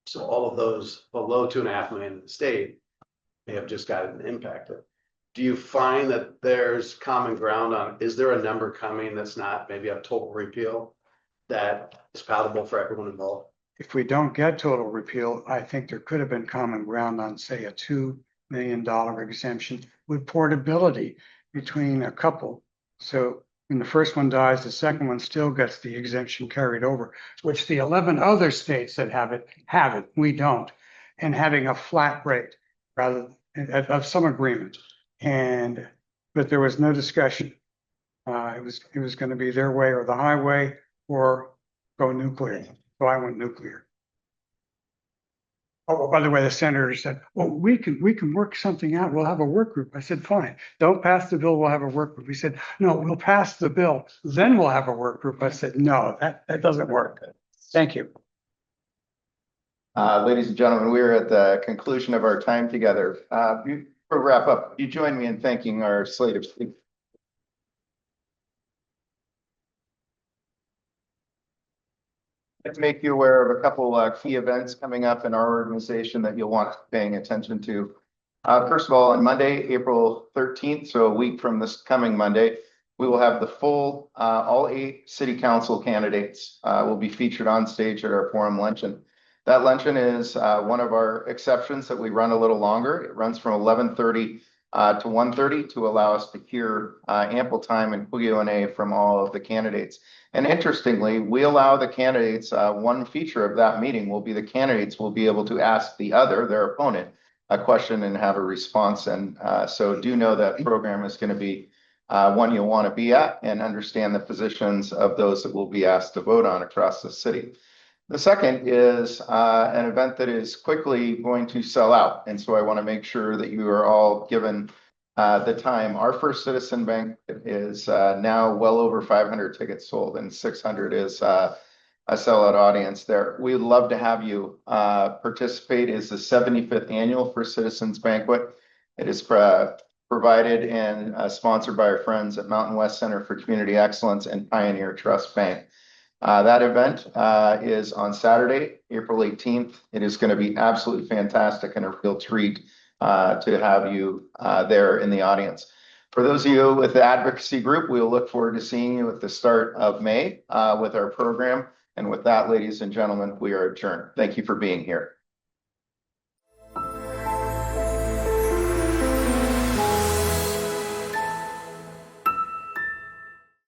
So all of those below 2.5 million in the state may have just gotten impacted. Do you find that there's common ground on, is there a number coming that's not maybe a total repeal that is palatable for everyone involved? If we don't get total repeal, I think there could have been common ground on, say, a $2 million exemption with portability between a couple. So when the first one dies, the second one still gets the exemption carried over, which the 11 other states that have it. We don't. And having a flat rate rather of some agreement. But there was no discussion. It was going to be their way or the highway or go nuclear. So I went nuclear. Oh, by the way, the senator said, well, we can work something out. We'll have a work group. I said, fine, don't pass the bill. We'll have a work group. He said, no, we'll pass the bill. Then we'll have a work group. I said, no, that doesn't work. Thank you. Ladies and gentlemen, we are at the conclusion of our time together. Before we wrap up, you join me in thanking our slate of speakers. Let's make you aware of a couple key events coming up in our organization that you'll want paying attention to. First of all, on Monday, April 13th, so a week from this coming Monday, we will have the full, all 8 city council candidates will be featured on stage at our forum luncheon. That luncheon is one of our exceptions that we run a little longer. It runs from 11:30 to 1:30 to allow us to hear ample time and Q&A from all of the candidates. And interestingly, we allow the candidates, one feature of that meeting will be the candidates will be able to ask their opponent, a question and have a response. And so do know that program is going to be one you'll want to be at and understand the positions of those that will be asked to vote on across the city. The second is an event that is quickly going to sell out. And so I want to make sure that you are all given the time. Our First Citizen Bank is now well over 500 tickets sold and 600 is a sellout audience there. We'd love to have you participate. It's the 75th annual First Citizens Banquet. It is provided and sponsored by our friends at Mountain West Center for Community Excellence and Pioneer Trust Bank. That event is on Saturday, April 18th. It is going to be absolutely fantastic and a real treat to have you there in the audience. For those of you with the advocacy group, we'll look forward to seeing you at the start of May with our program. And with that, ladies and gentlemen, we are adjourned. Thank you for being here.